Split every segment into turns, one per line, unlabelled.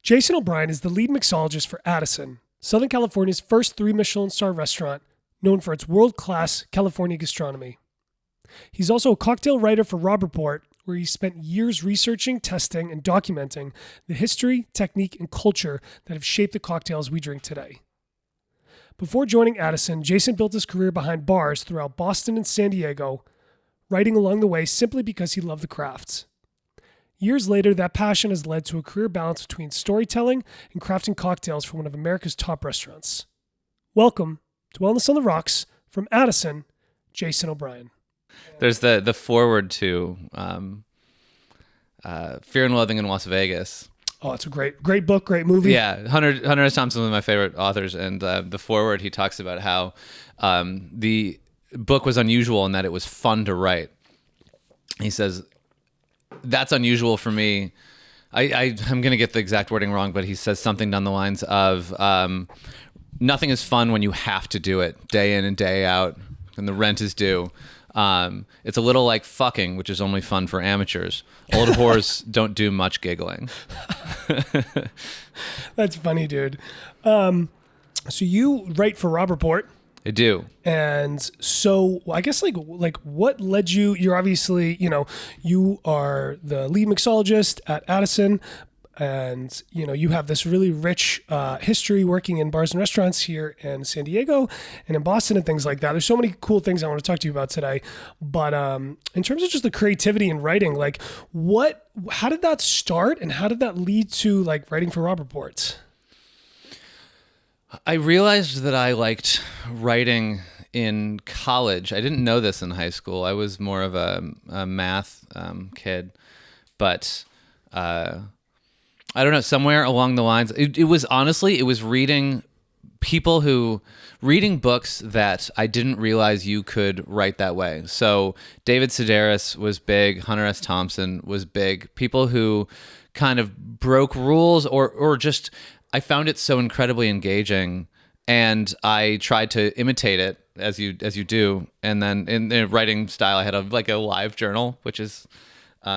Jason O'Brien is the lead mixologist for Addison, Southern California's first three-Michelin-star restaurant, known for its world-class California gastronomy. He's also a cocktail writer for Robb Report, where he spent years researching, testing, and documenting the history, technique, and culture that have shaped the cocktails we drink today. Before joining Addison, Jason built his career behind bars throughout Boston and San Diego, writing along the way simply because he loved the crafts. Years later, that passion has led to a career balance between storytelling and crafting cocktails for one of America's top restaurants. Welcome to Wellness on the Rocks from Addison, Jason O'Brien.
There's the foreword to Fear and Loathing in Las Vegas.
Oh, it's a great book, great movie.
Yeah, Hunter S. Thompson is one of my favorite authors, and the foreword, he talks about how the book was unusual in that it was fun to write. He says, that's unusual for me. I'm going to get the exact wording wrong, but he says something down the lines of nothing is fun when you have to do it day in and day out and the rent is due. It's a little like fucking, which is only fun for amateurs. Old whores don't do much giggling.
That's funny, dude. So you write for Robb Report.
I do.
And so I guess like what led you, you're obviously, you are the lead mixologist at Addison, and, you have this really rich history working in bars and restaurants here in San Diego and in Boston and things like that. There's so many cool things I want to talk to you about today. But in terms of just the creativity in writing, how did that start and how did that lead to writing for Robb Report?
I realized that I liked writing in college. I didn't know this in high school. I was more of a math kid, but I don't know, somewhere along the lines, it was reading books that I didn't realize you could write that way. So David Sedaris was big, Hunter S. Thompson was big, people who kind of broke rules or just, I found it so incredibly engaging, and I tried to imitate it as you do. And then in the writing style, I had a live journal, which is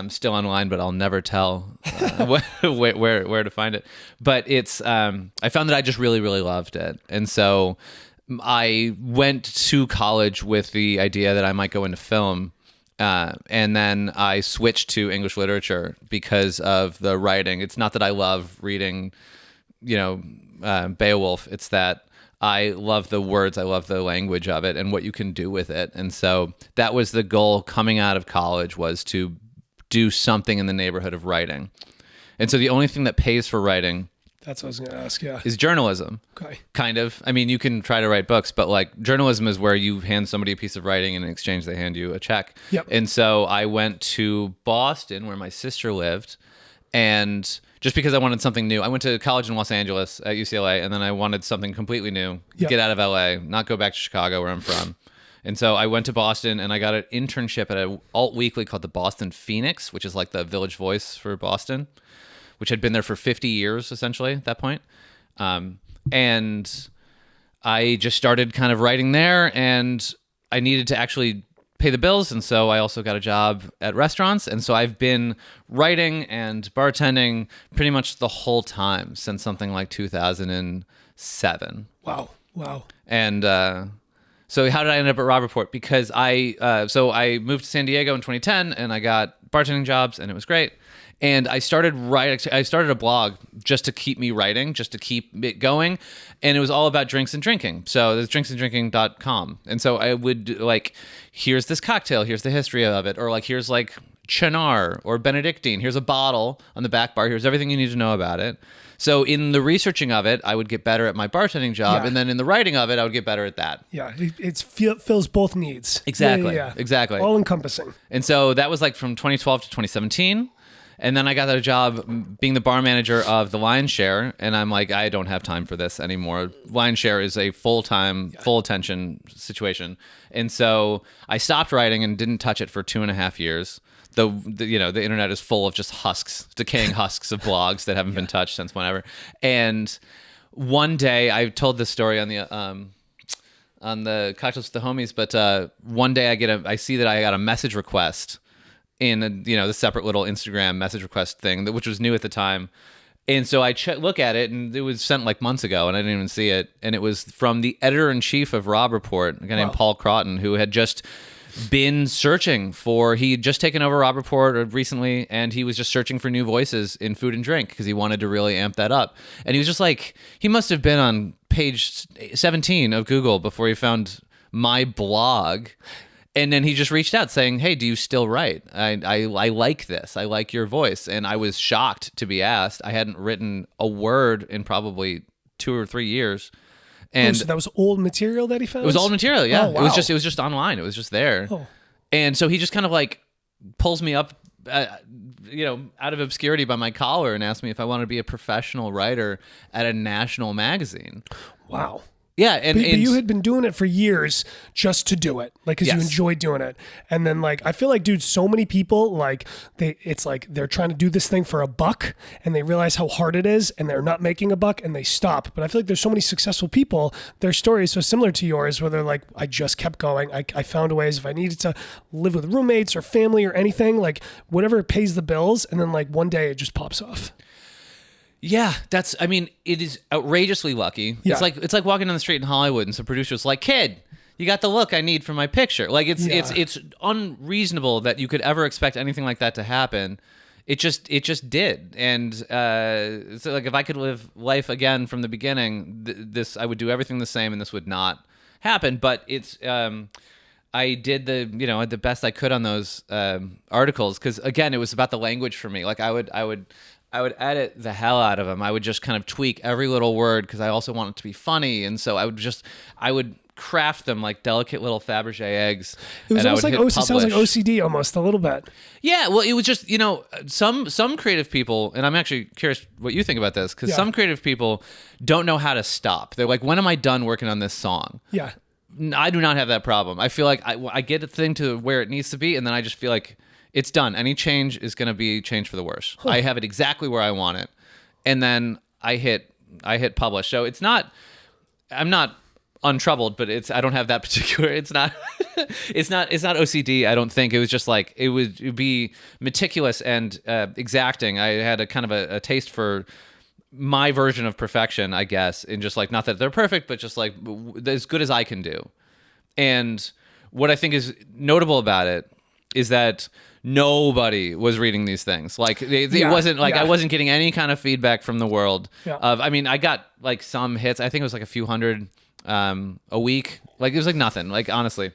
still online, but I'll never tell where to find it. But it's I found that I just really, really loved it, and so I went to college with the idea that I might go into film. And then I switched to English literature because of the writing. It's not that I love reading, Beowulf. It's that I love the words, I love the language of it and what you can do with it. And so that was the goal coming out of college, was to do something in the neighborhood of writing. And so the only thing that pays for writing,
that's what I was going to ask, yeah,
is journalism.
Okay.
Kind of. I mean, you can try to write books, but journalism is where you hand somebody a piece of writing and in exchange they hand you a check.
Yep.
And so I went to Boston, where my sister lived, and just because I wanted something new. I went to college in Los Angeles at UCLA, and then I wanted something completely new.
Yep.
Get out of LA, not go back to Chicago, where I'm from. And so I went to Boston, and I got an internship at an alt weekly called the Boston Phoenix, which is like the Village Voice for Boston, which had been there for 50 years, essentially, at that point. And I just started kind of writing there, and I needed to actually pay the bills, and so I also got a job at restaurants, and so I've been writing and bartending pretty much the whole time since something like 2007.
Wow.
And so how did I end up at Robb Report? Because I moved to San Diego in 2010, and I got bartending jobs, and it was great. And I started a blog just to keep me writing, just to keep it going. And it was all about drinks and drinking. So there's drinksanddrinking.com. And so I would here's this cocktail, here's the history of it. Or here's Chinar or Benedictine. Here's a bottle on the back bar. Here's everything you need to know about it. So in the researching of it, I would get better at my bartending job.
Yeah.
And then in the writing of it, I would get better at that.
Yeah, it fills both needs.
Exactly.
Yeah.
Exactly.
All encompassing.
And so that was from 2012 to 2017. And then I got a job being the bar manager of the Lion's Share, and I'm like, I don't have time for this anymore. Lion's Share is a full-time, full attention situation. And so I stopped writing and didn't touch it for 2.5 years. The internet is full of just decaying husks of blogs that haven't been touched since whenever. And one day, I told this story on the Cocktails with the Homies, but one day I see that I got a message request in the separate little Instagram message request thing, which was new at the time. And so I look at it, and it was sent like months ago, and I didn't even see it. And it was from the editor-in-chief of Robb Report, a guy named Paul Crawton, who had just been searching for, he had just taken over Robb Report recently, and he was just searching for new voices in food and drink because he wanted to really amp that up. And he was just like, he must have been on page 17 of Google before he found my blog. And then he just reached out saying, hey, do you still write? I like this. I like your voice. And I was shocked to be asked. I hadn't written a word in probably 2 or 3 years. And
so that was old material that he found?
It was old material, yeah.
Oh, wow.
It was just online. It was just there.
Oh.
And so he just kind of like pulls me up, out of obscurity by my collar and asks me if I want to be a professional writer at a national magazine.
Wow.
Yeah, and
but you had been doing it for years just to do it, like, because you enjoyed doing it. And then, like, I feel like, dude, so many people, like, it's like they're trying to do this thing for $1, and they realize how hard it is, and they're not making $1, and they stop. But I feel like there's so many successful people, their story is so similar to yours, where they're like, I just kept going. I found ways. If I needed to live with roommates or family or anything, like, whatever pays the bills, and then, like, one day it just pops off.
Yeah, it is outrageously lucky.
Yeah.
It's like walking down the street in Hollywood and some producer's like, kid, you got the look I need for my picture. Like, it's unreasonable that you could ever expect anything like that to happen. It just did. And so, like, if I could live life again from the beginning, I would do everything the same, and this would not happen. But it's I did the best I could on those articles, because again, it was about the language for me. Like, I would edit the hell out of them. I would just kind of tweak every little word because I also want it to be funny. And so I would craft them like delicate little Fabergé eggs.
It was almost like sounds like OCD almost a little bit.
Yeah, well, it was just, some creative people, and I'm actually curious what you think about this, because some creative people don't know how to stop. They're like, when am I done working on this song?
Yeah.
I do not have that problem. I feel like I get a thing to where it needs to be, and then I just feel like it's done. Any change is going to be change for the worse. Huh. I have it exactly where I want it, and then I hit publish. So I'm not untroubled, but I don't have that particular. It's not OCD. I don't think. It was just like it would be meticulous and exacting. I had a kind of a taste for my version of perfection, I guess, and just like, not that they're perfect, but just like as good as I can do. And what I think is notable about it is that nobody was reading these things. Like, it wasn't like I wasn't getting any kind of feedback from the world. Yeah. I got like some hits. I think it was like a few hundred a week. Like, it was like nothing. Like, honestly,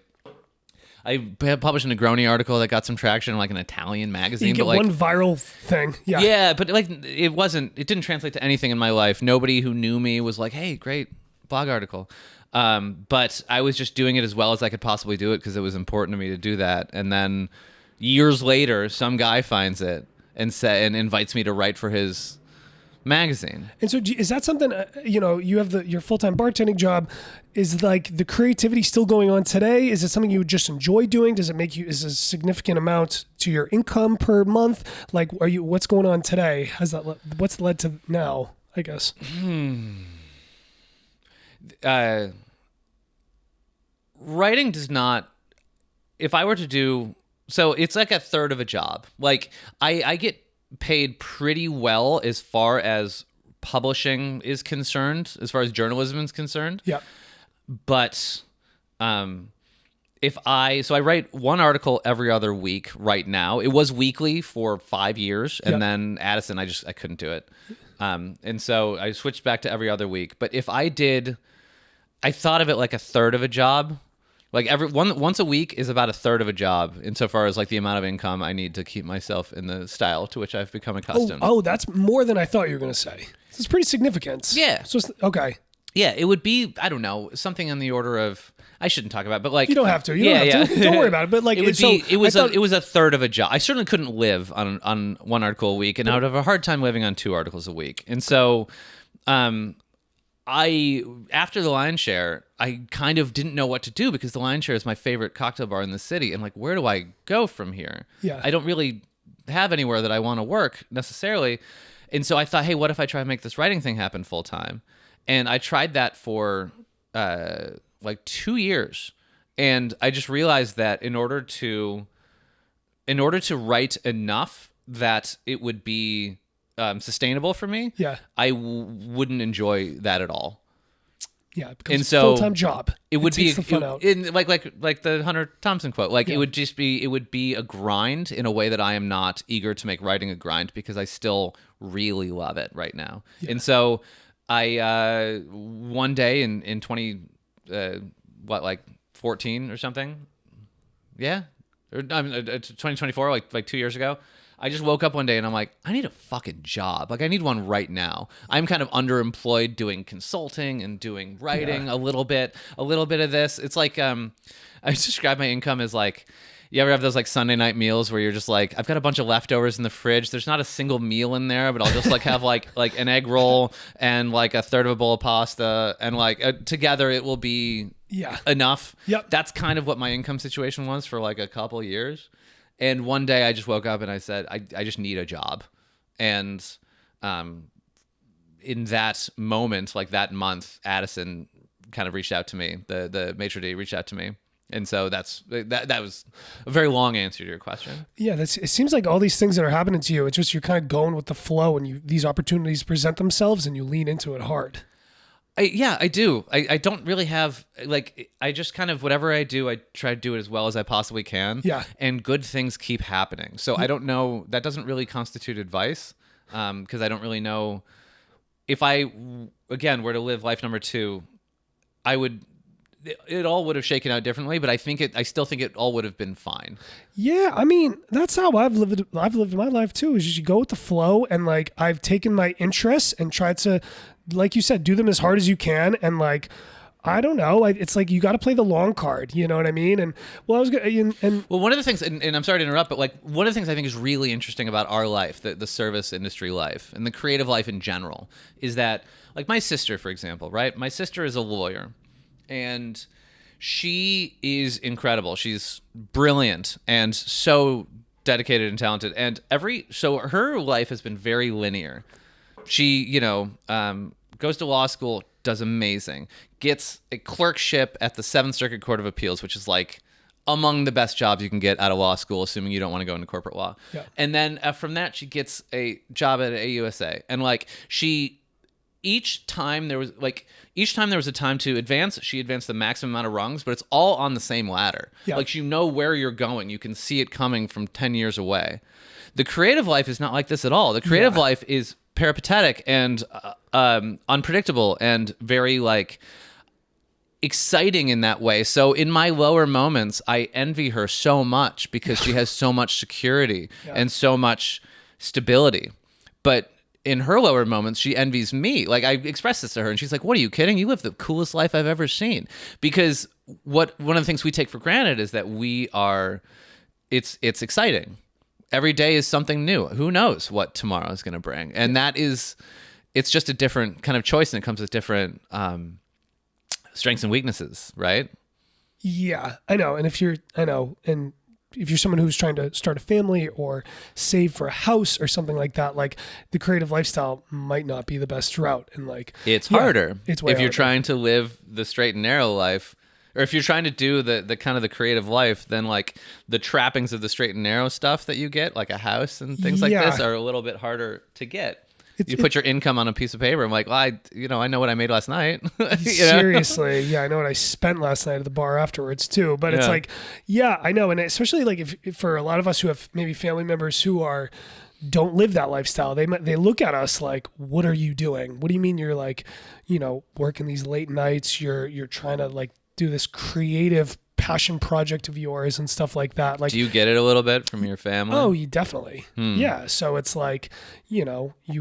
I published a Negroni article that got some traction in like an Italian magazine.
You get one viral thing. Yeah.
Yeah, but like it didn't translate to anything in my life. Nobody who knew me was like, hey, great blog article. But I was just doing it as well as I could possibly do it because it was important to me to do that. And then years later, some guy finds it and invites me to write for his magazine. And so
is that something, you have your full-time bartending job, is like the creativity still going on today? Is it something you would just enjoy doing? Does it make you, is a significant amount to your income per month? Like, what's going on today? What's led to now, I guess?
Writing does not, if I were to do, so it's like a third of a job. Like, I get paid pretty well as far as publishing is concerned, as far as journalism is concerned.
Yeah.
But I write one article every other week right now. It was weekly for 5 years, and then Addison, I couldn't do it. And so I switched back to every other week. But if I thought of it like a third of a job. Like once a week is about a third of a job insofar as like the amount of income I need to keep myself in the style to which I've become accustomed.
Oh, that's more than I thought you were going to say. It's pretty significant.
Yeah.
So okay.
Yeah, it would be, I don't know, something on the order of, I shouldn't talk about it, but like,
you don't have to. You don't have to. Don't worry about it. But like,
it was a third of a job. I certainly couldn't live on one article a week, and I would have a hard time living on 2 articles a week. And so, after the Lion's Share, I kind of didn't know what to do because the Lion's Share is my favorite cocktail bar in the city. And like, where do I go from here?
Yeah.
I don't really have anywhere that I want to work necessarily. And so I thought, hey, what if I try to make this writing thing happen full time? And I tried that for like 2 years. And I just realized that in order to write enough that it would be sustainable for me,
Yeah.
I wouldn't enjoy that at all.
Yeah, it becomes
And
a
so
full-time job.
It would be
takes the fun out.
like the Hunter Thompson quote. Like
Yeah.
it would be a grind in a way that I am not eager to make writing a grind because I still really love it right now.
Yeah.
And so I one day in 14 or something, yeah, or 2024, like 2 years ago. I just woke up one day and I'm like, I need a fucking job. Like, I need one right now. I'm kind of underemployed doing consulting and doing writing a little bit of this. It's like, I describe my income as like, you ever have those like Sunday night meals where you're just like, I've got a bunch of leftovers in the fridge. There's not a single meal in there, but I'll just like have like an egg roll and like a third of a bowl of pasta and like together it will be enough.
Yep.
That's kind of what my income situation was for like a couple years. And one day I just woke up and I said, I just need a job. And in that moment, like that month, Addison kind of reached out to me. The maitre d' reached out to me. And so that was a very long answer to your question.
Yeah, it seems like all these things that are happening to you, it's just you're kind of going with the flow and these opportunities present themselves and you lean into it hard.
I do. I don't really have, like, I just kind of, whatever I do, I try to do it as well as I possibly can.
Yeah.
And good things keep happening. So I don't know, that doesn't really constitute advice because I don't really know if I, again, were to live life number 2, it all would have shaken out differently, but I still think it all would have been fine.
Yeah, I mean, that's how I've lived my life too, is just you go with the flow and like I've taken my interests and tried to, like you said, do them as hard as you can. And like, I don't know, it's like you got to play the long card, you know what I mean? And well, I was going and
well, one of the things, and I'm sorry to interrupt, but like one of the things I think is really interesting about our life, the service industry life and the creative life in general, is that like my sister, for example, right? My sister is a lawyer. And she is incredible. She's brilliant and so dedicated and talented. And so her life has been very linear. She, goes to law school, does amazing, gets a clerkship at the 7th Circuit Court of Appeals, which is like among the best jobs you can get out of law school, assuming you don't want to go into corporate law.
Yeah.
And then from that, she gets a job at AUSA. And like each time there was a time to advance, she advanced the maximum amount of rungs, but it's all on the same ladder.
Yeah.
Like, you know where you're going. You can see it coming from 10 years away. The creative life is not like this at all. The creative life is peripatetic and unpredictable and very like exciting in that way. So in my lower moments, I envy her so much because she has so much security and so much stability. But in her lower moments, she envies me. Like, I expressed this to her and she's like, what, are you kidding? You live the coolest life I've ever seen. Because one of the things we take for granted is that it's exciting. Every day is something new. Who knows what tomorrow is going to bring? And it's just a different kind of choice, and it comes with different strengths and weaknesses, right?
Yeah, I know. And if you're someone who's trying to start a family or save for a house or something like that, like the creative lifestyle might not be the best route. And like,
it's harder.
It's way
if you're
harder.
trying to live the straight and narrow life, or if you're trying to do the kind of the creative life, then like the trappings of the straight and narrow stuff that you get, like a house and things like this, are a little bit harder to get. You put your income on a piece of paper. I'm like, well, I know what I made last night.
Seriously. Yeah. I know what I spent last night at the bar afterwards too. But it's like, yeah, I know. And especially like if for a lot of us who have maybe family members who don't live that lifestyle, they look at us like, what are you doing? What do you mean you're like, working these late nights? You're trying to like do this creative passion project of yours and stuff like that. Like,
do you get it a little bit from your family?
Oh, you definitely. Yeah. So it's like, you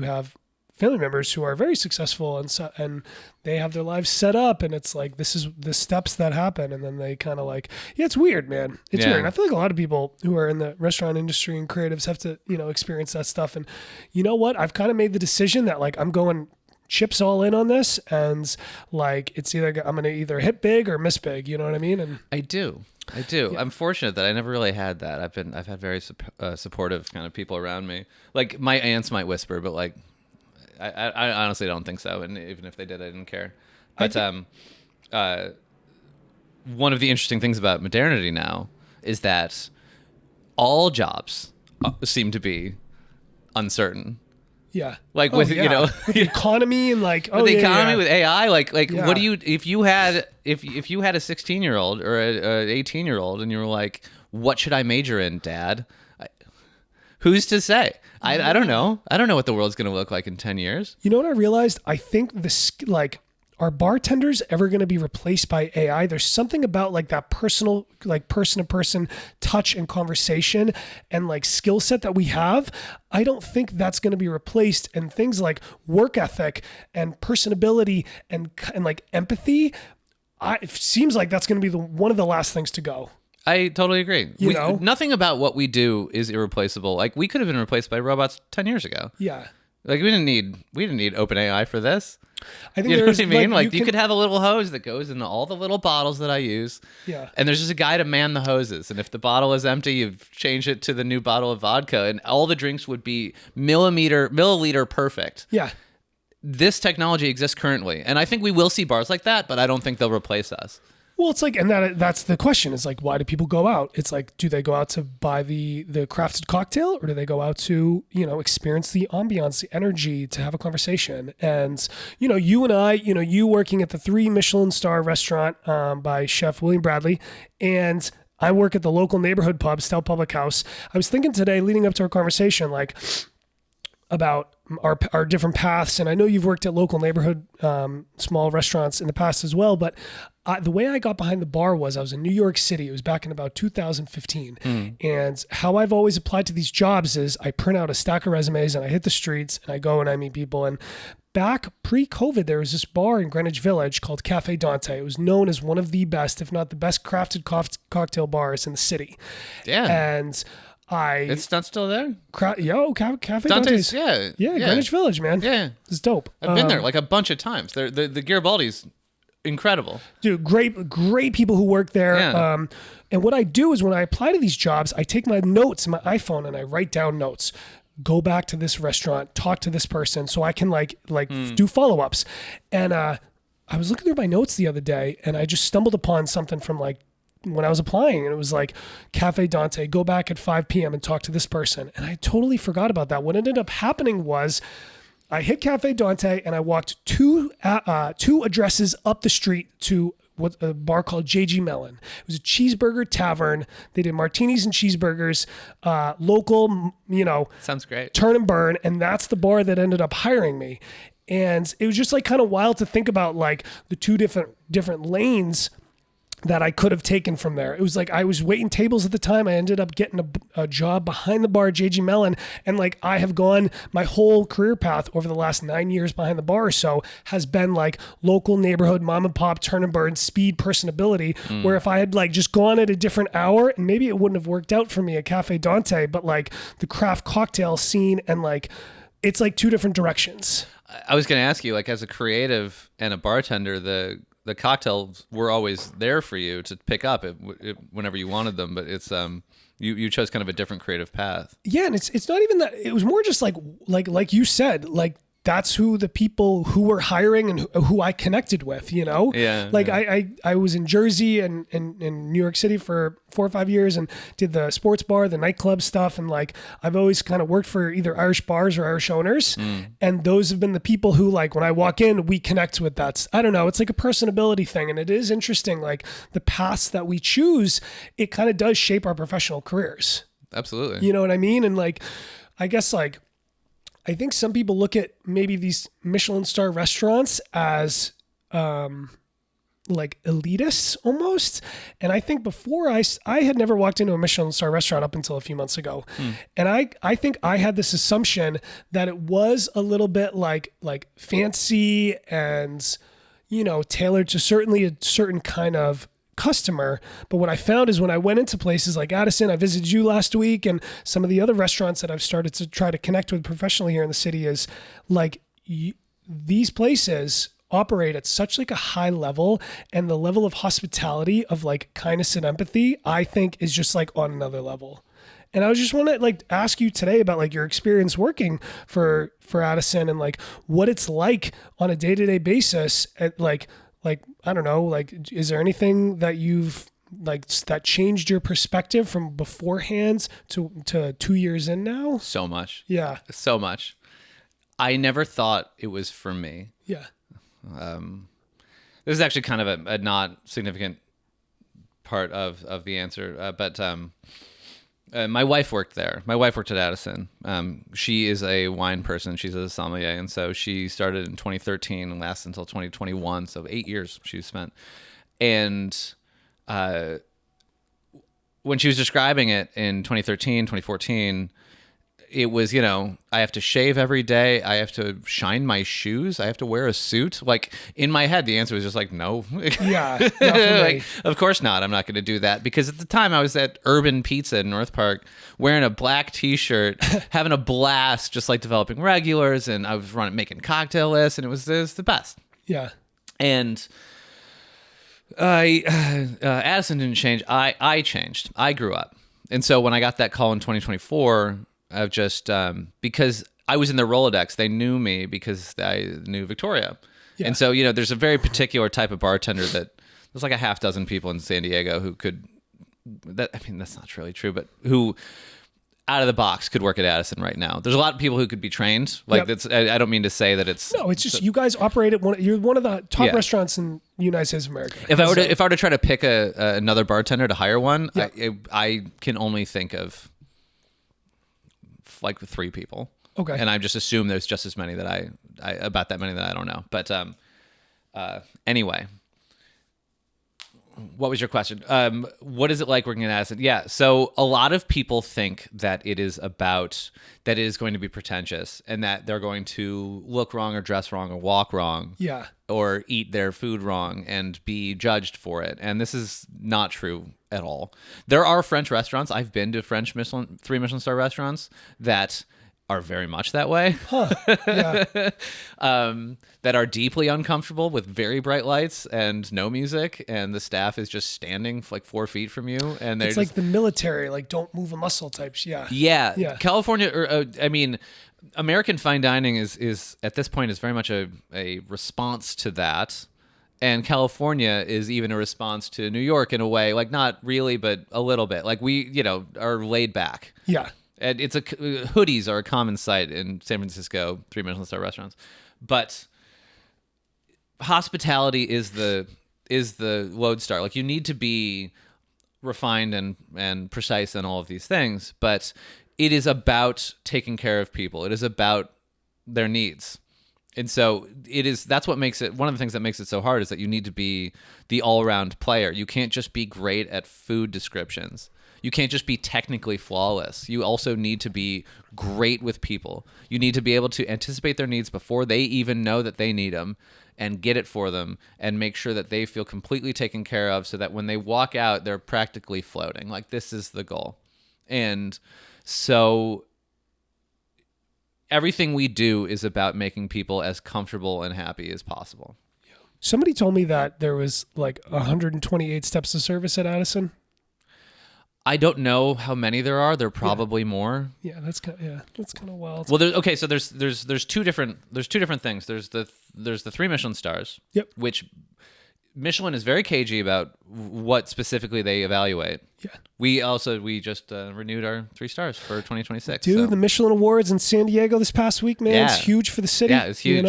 have family members who are very successful and they have their lives set up, and it's like, this is the steps that happen. And then they kind of like, it's weird, man. It's weird. And I feel like a lot of people who are in the restaurant industry and creatives have to, experience that stuff. And you know what? I've kind of made the decision that like, I'm going chips all in on this, and like it's either I'm gonna either hit big or miss big, you know what I mean? And
I do. Yeah. I'm fortunate that I never really had that. I've had very supportive kind of people around me. Like, my aunts might whisper, but like I honestly don't think so. And even if they did, I didn't care. But one of the interesting things about modernity now is that all jobs seem to be uncertain.
Yeah.
Like
Oh,
with
yeah.
you know
with the economy and like
with the economy with AI, like
Yeah.
what do you if you had a 16-year-old or a 18-year-old and you were like, what should I major in, Dad? Who's to say? I don't know. I don't know what the world's going to look like in 10 years.
You know what I realized? I think are bartenders ever going to be replaced by AI? There's something about like that personal, like person to person touch and conversation and like skill set that we have. I don't think that's going to be replaced. And things like work ethic and personability and like empathy, it seems like that's going to be one of the last things to go.
I totally agree.
You know?
Nothing about what we do is irreplaceable. Like we could have been replaced by robots 10 years ago.
Yeah.
Like we didn't need OpenAI for this.
I think
you know
there's
what I mean? Like you
can,
could have a little hose that goes into all the little bottles that I use.
Yeah.
And there's just a guy to man the hoses. And if the bottle is empty, you change it to the new bottle of vodka and all the drinks would be milliliter perfect.
Yeah.
This technology exists currently. And I think we will see bars like that, but I don't think they'll replace us.
Well, it's like, and that's the question. It's like, why do people go out? It's like, do they go out to buy the crafted cocktail, or do they go out to, experience the ambiance, the energy, to have a conversation? And, you and I, you working at the three-Michelin-star restaurant by Chef William Bradley, and I work at the local neighborhood pub, Stell Public House. I was thinking today, leading up to our conversation, like, about our different paths. And I know you've worked at local neighborhood small restaurants in the past as well, but the way I got behind the bar was I was in New York City. It was back in about 2015. And how I've always applied to these jobs is I print out a stack of resumes and I hit the streets and I go and I meet people. And back pre-COVID, there was this bar in Greenwich Village called Cafe Dante. It was known as one of the best, if not the best, crafted cocktail bars in the city.
Yeah.
And
it's not still there?
Cafe
Dante's,
Dante's.
yeah.
Greenwich Village, man.
Yeah.
It's dope.
I've been there like a bunch of times. The Garibaldi's incredible.
Dude, great people who work there.
Yeah.
And what I do is when I apply to these jobs, I take my notes in my iPhone and I write down notes. Go back to this restaurant, talk to this person so I can do follow-ups. And I was looking through my notes the other day and I just stumbled upon something from like when I was applying, and it was like Cafe Dante, go back at 5 p.m. and talk to this person. And I totally forgot about that. What ended up happening was I hit Cafe Dante and I walked two addresses up the street to a bar called JG Mellon. It was a cheeseburger tavern. They did martinis and cheeseburgers, local,
Sounds great.
turn and burn. And that's the bar that ended up hiring me. And it was just like kind of wild to think about like the two different lanes that I could have taken from there. It was like I was waiting tables at the time. I ended up getting a job behind the bar at JG Mellon. And like I have gone, my whole career path over the last 9 years behind the bar or so has been like local neighborhood, mom and pop, turn and burn, speed, personability. Where if I had like just gone at a different hour, and maybe it wouldn't have worked out for me at Cafe Dante, but like the craft cocktail scene and like, it's like two different directions.
I was going to ask you, like as a creative and a bartender, the cocktails were always there for you to pick up whenever you wanted them, but it's you chose kind of a different creative path. Yeah,
and it's not even that. It was more just like you said, like that's who the people who were hiring and who I connected with,
Yeah.
Like yeah. I was in Jersey and in New York City for 4 or 5 years and did the sports bar, the nightclub stuff. And like, I've always kind of worked for either Irish bars or Irish owners. And those have been the people who like, when I walk in, we connect with that. I don't know. It's like a personability thing. And it is interesting. Like the paths that we choose, it kind of does shape our professional careers.
Absolutely.
You know what I mean? And like, I guess like, I think some people look at maybe these Michelin-star restaurants as like elitists almost. And I think before I had never walked into a Michelin-star restaurant up until a few months ago. And I think I had this assumption that it was a little bit like fancy and, tailored to certainly a certain kind of customer. But what I found is when I went into places like Addison, I visited you last week, and some of the other restaurants that I've started to try to connect with professionally here in the city is like these places operate at such like a high level, and the level of hospitality of like kindness and empathy, I think is just like on another level. And I was just want to like ask you today about like your experience working for Addison and like what it's like on a day-to-day basis at like, I don't know, like, is there anything that you've like that changed your perspective from beforehand to 2 years in now?
So much.
Yeah.
So much. I never thought it was for me.
Yeah.
This is actually kind of a not significant part of the answer, but my wife worked there. My wife worked at Addison. She is a wine person. She's a sommelier, and so she started in 2013 and lasted until 2021. So 8 years she spent. And when she was describing it in 2013, 2014, it was, I have to shave every day. I have to shine my shoes. I have to wear a suit. Like, in my head, the answer was just like, no.
Yeah. Not for me.
Like, of course not. I'm not going to do that. Because at the time, I was at Urban Pizza in North Park wearing a black T-shirt, having a blast, just like developing regulars. And I was making cocktail lists, and it was the best.
Yeah.
And Addison didn't change. I changed. I grew up. And so when I got that call in 2024... of just because I was in their Rolodex, they knew me because I knew Victoria. Yeah. And so, there's a very particular type of bartender that there's like a half dozen people in San Diego who could, that's not really true, but who out of the box could work at Addison right now. There's a lot of people who could be trained. Like, yep. I don't mean to say that it's...
No, it's just you guys operate at you're one of the top restaurants in the United States of America.
If I were to try to pick another bartender to hire one, yeah. I can only think of like 3 people.
Okay.
And I just assume there's just as many that I about that many that I don't know. But anyway, what was your question? What is it like working at Addison? Yeah. So a lot of people think that it is going to be pretentious and that they're going to look wrong or dress wrong or walk wrong.
Yeah.
Or eat their food wrong and be judged for it. And this is not true at all. There are French restaurants. I've been to French three-Michelin-star restaurants that are very much that way.
Huh. Yeah.
That are deeply uncomfortable with very bright lights and no music, and the staff is just standing like 4 feet from you. And
it's like the military, like don't move a muscle types. Yeah.
Yeah. California, American fine dining is at this point is very much a response to that. And California is even a response to New York in a way, like not really, but a little bit. Like we, are laid back.
Yeah.
And hoodies are a common sight in San Francisco, three-Michelin-star restaurants. But hospitality is the lodestar. Like you need to be refined and precise in all of these things, but it is about taking care of people. It is about their needs. And so that's what makes it, one of the things that makes it so hard is that you need to be the all-around player. You can't just be great at food descriptions. You can't just be technically flawless. You also need to be great with people. You need to be able to anticipate their needs before they even know that they need them and get it for them and make sure that they feel completely taken care of so that when they walk out, they're practically floating. Like this is the goal. And so everything we do is about making people as comfortable and happy as possible.
Somebody told me that there was like 128 steps of service at Addison.
I don't know how many there are. There are probably more.
Yeah, that's kind of wild.
Well, there's two different things. There's the 3 Michelin stars.
Yep.
Which Michelin is very cagey about what specifically they evaluate.
Yeah. We
just renewed our 3 stars for 2026.
Dude, the Michelin Awards in San Diego this past week, man, it's huge for the city.
Yeah, it's huge.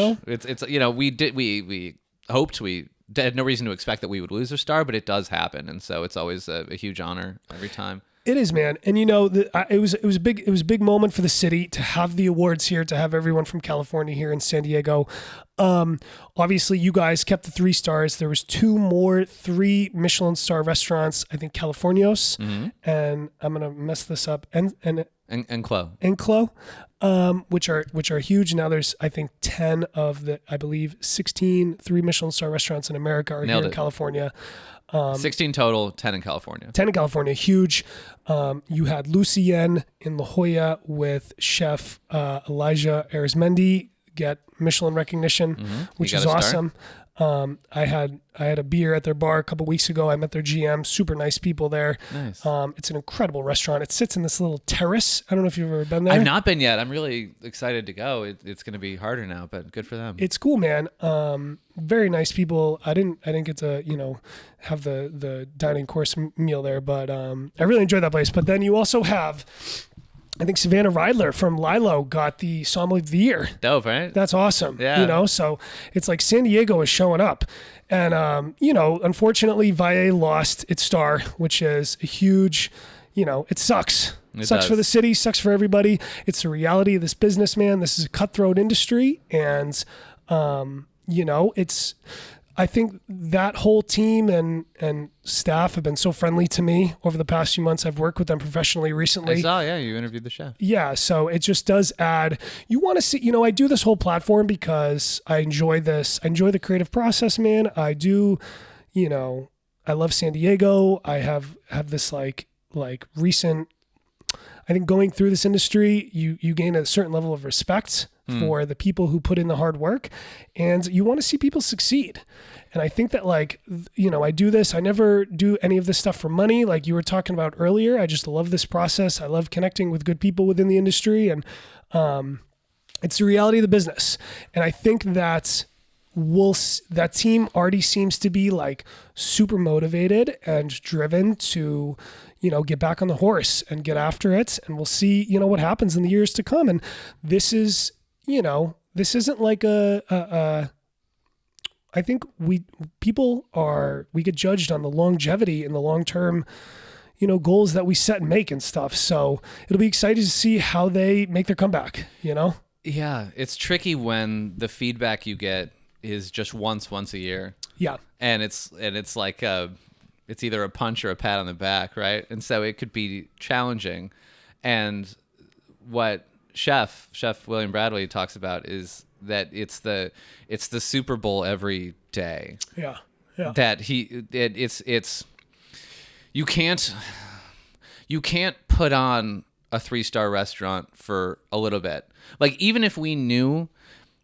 We hoped we had no reason to expect that we would lose a star, but it does happen, and so it's always a huge honor every time.
It is, man, and it was a big moment for the city to have the awards here, to have everyone from California here in San Diego. Obviously, you guys kept the 3 stars. There was 2 more 3 Michelin-star restaurants. I think Californios, and I'm gonna mess this up. Enclo, which are huge. Now there's I think 10 of the 16 3 Michelin-star restaurants in America are here in California.
16 total, 10 in California.
10 in California, huge. You had Lucien in La Jolla with chef Elijah Arizmendi get Michelin recognition, which is awesome. I had a beer at their bar a couple weeks ago. I met their GM, super nice people there.
Nice.
It's an incredible restaurant. It sits in this little terrace. I don't know if you've ever been there.
I've not been yet. I'm really excited to go. It's going to be harder now, but good for them.
It's cool, man. Very nice people. I didn't get to, have the dining course meal there, but I really enjoyed that place. But then you also have I think Savannah Reidler from Lilo got the Sommelier of the Year.
Dope, right?
That's awesome.
Yeah.
You know, so it's like San Diego is showing up. And, you know, unfortunately, Valle lost its star, which is a huge, you know, it sucks.
It
sucks
does.
for the city, sucks for everybody. It's the reality of this business, man. This is a cutthroat industry. And, you know, I think that whole team and staff have been so friendly to me over the past few months. I've worked with them professionally recently.
I saw, yeah, you interviewed the chef.
Yeah, so it just does add. You want to see, you know, I do this whole platform because I enjoy this. I enjoy the creative process, man. I do, you know, I love San Diego. I have this like recent. I think going through this industry, you gain a certain level of respect for the people who put in the hard work, and you want to see people succeed. And I think that, like, you know, I do this. I never do any of this stuff for money, like you were talking about earlier. I just love this process. I love connecting with good people within the industry, and it's the reality of the business. And I think that that team already seems to be like super motivated and driven to, you know, get back on the horse and get after it. And we'll see, you know, what happens in the years to come. And this is, you know, this isn't like I think we get judged on the longevity and the long-term, you know, goals that we set and make and stuff. So it'll be exciting to see how they make their comeback, you know?
Yeah, it's tricky when the feedback you get is just once a year.
Yeah.
And it's like it's either a punch or a pat on the back, right? And so it could be challenging. And what Chef William Bradley talks about is that it's the Super Bowl every day.
Yeah. Yeah.
That it's you can't put on a 3-star restaurant for a little bit. Like, even if we knew,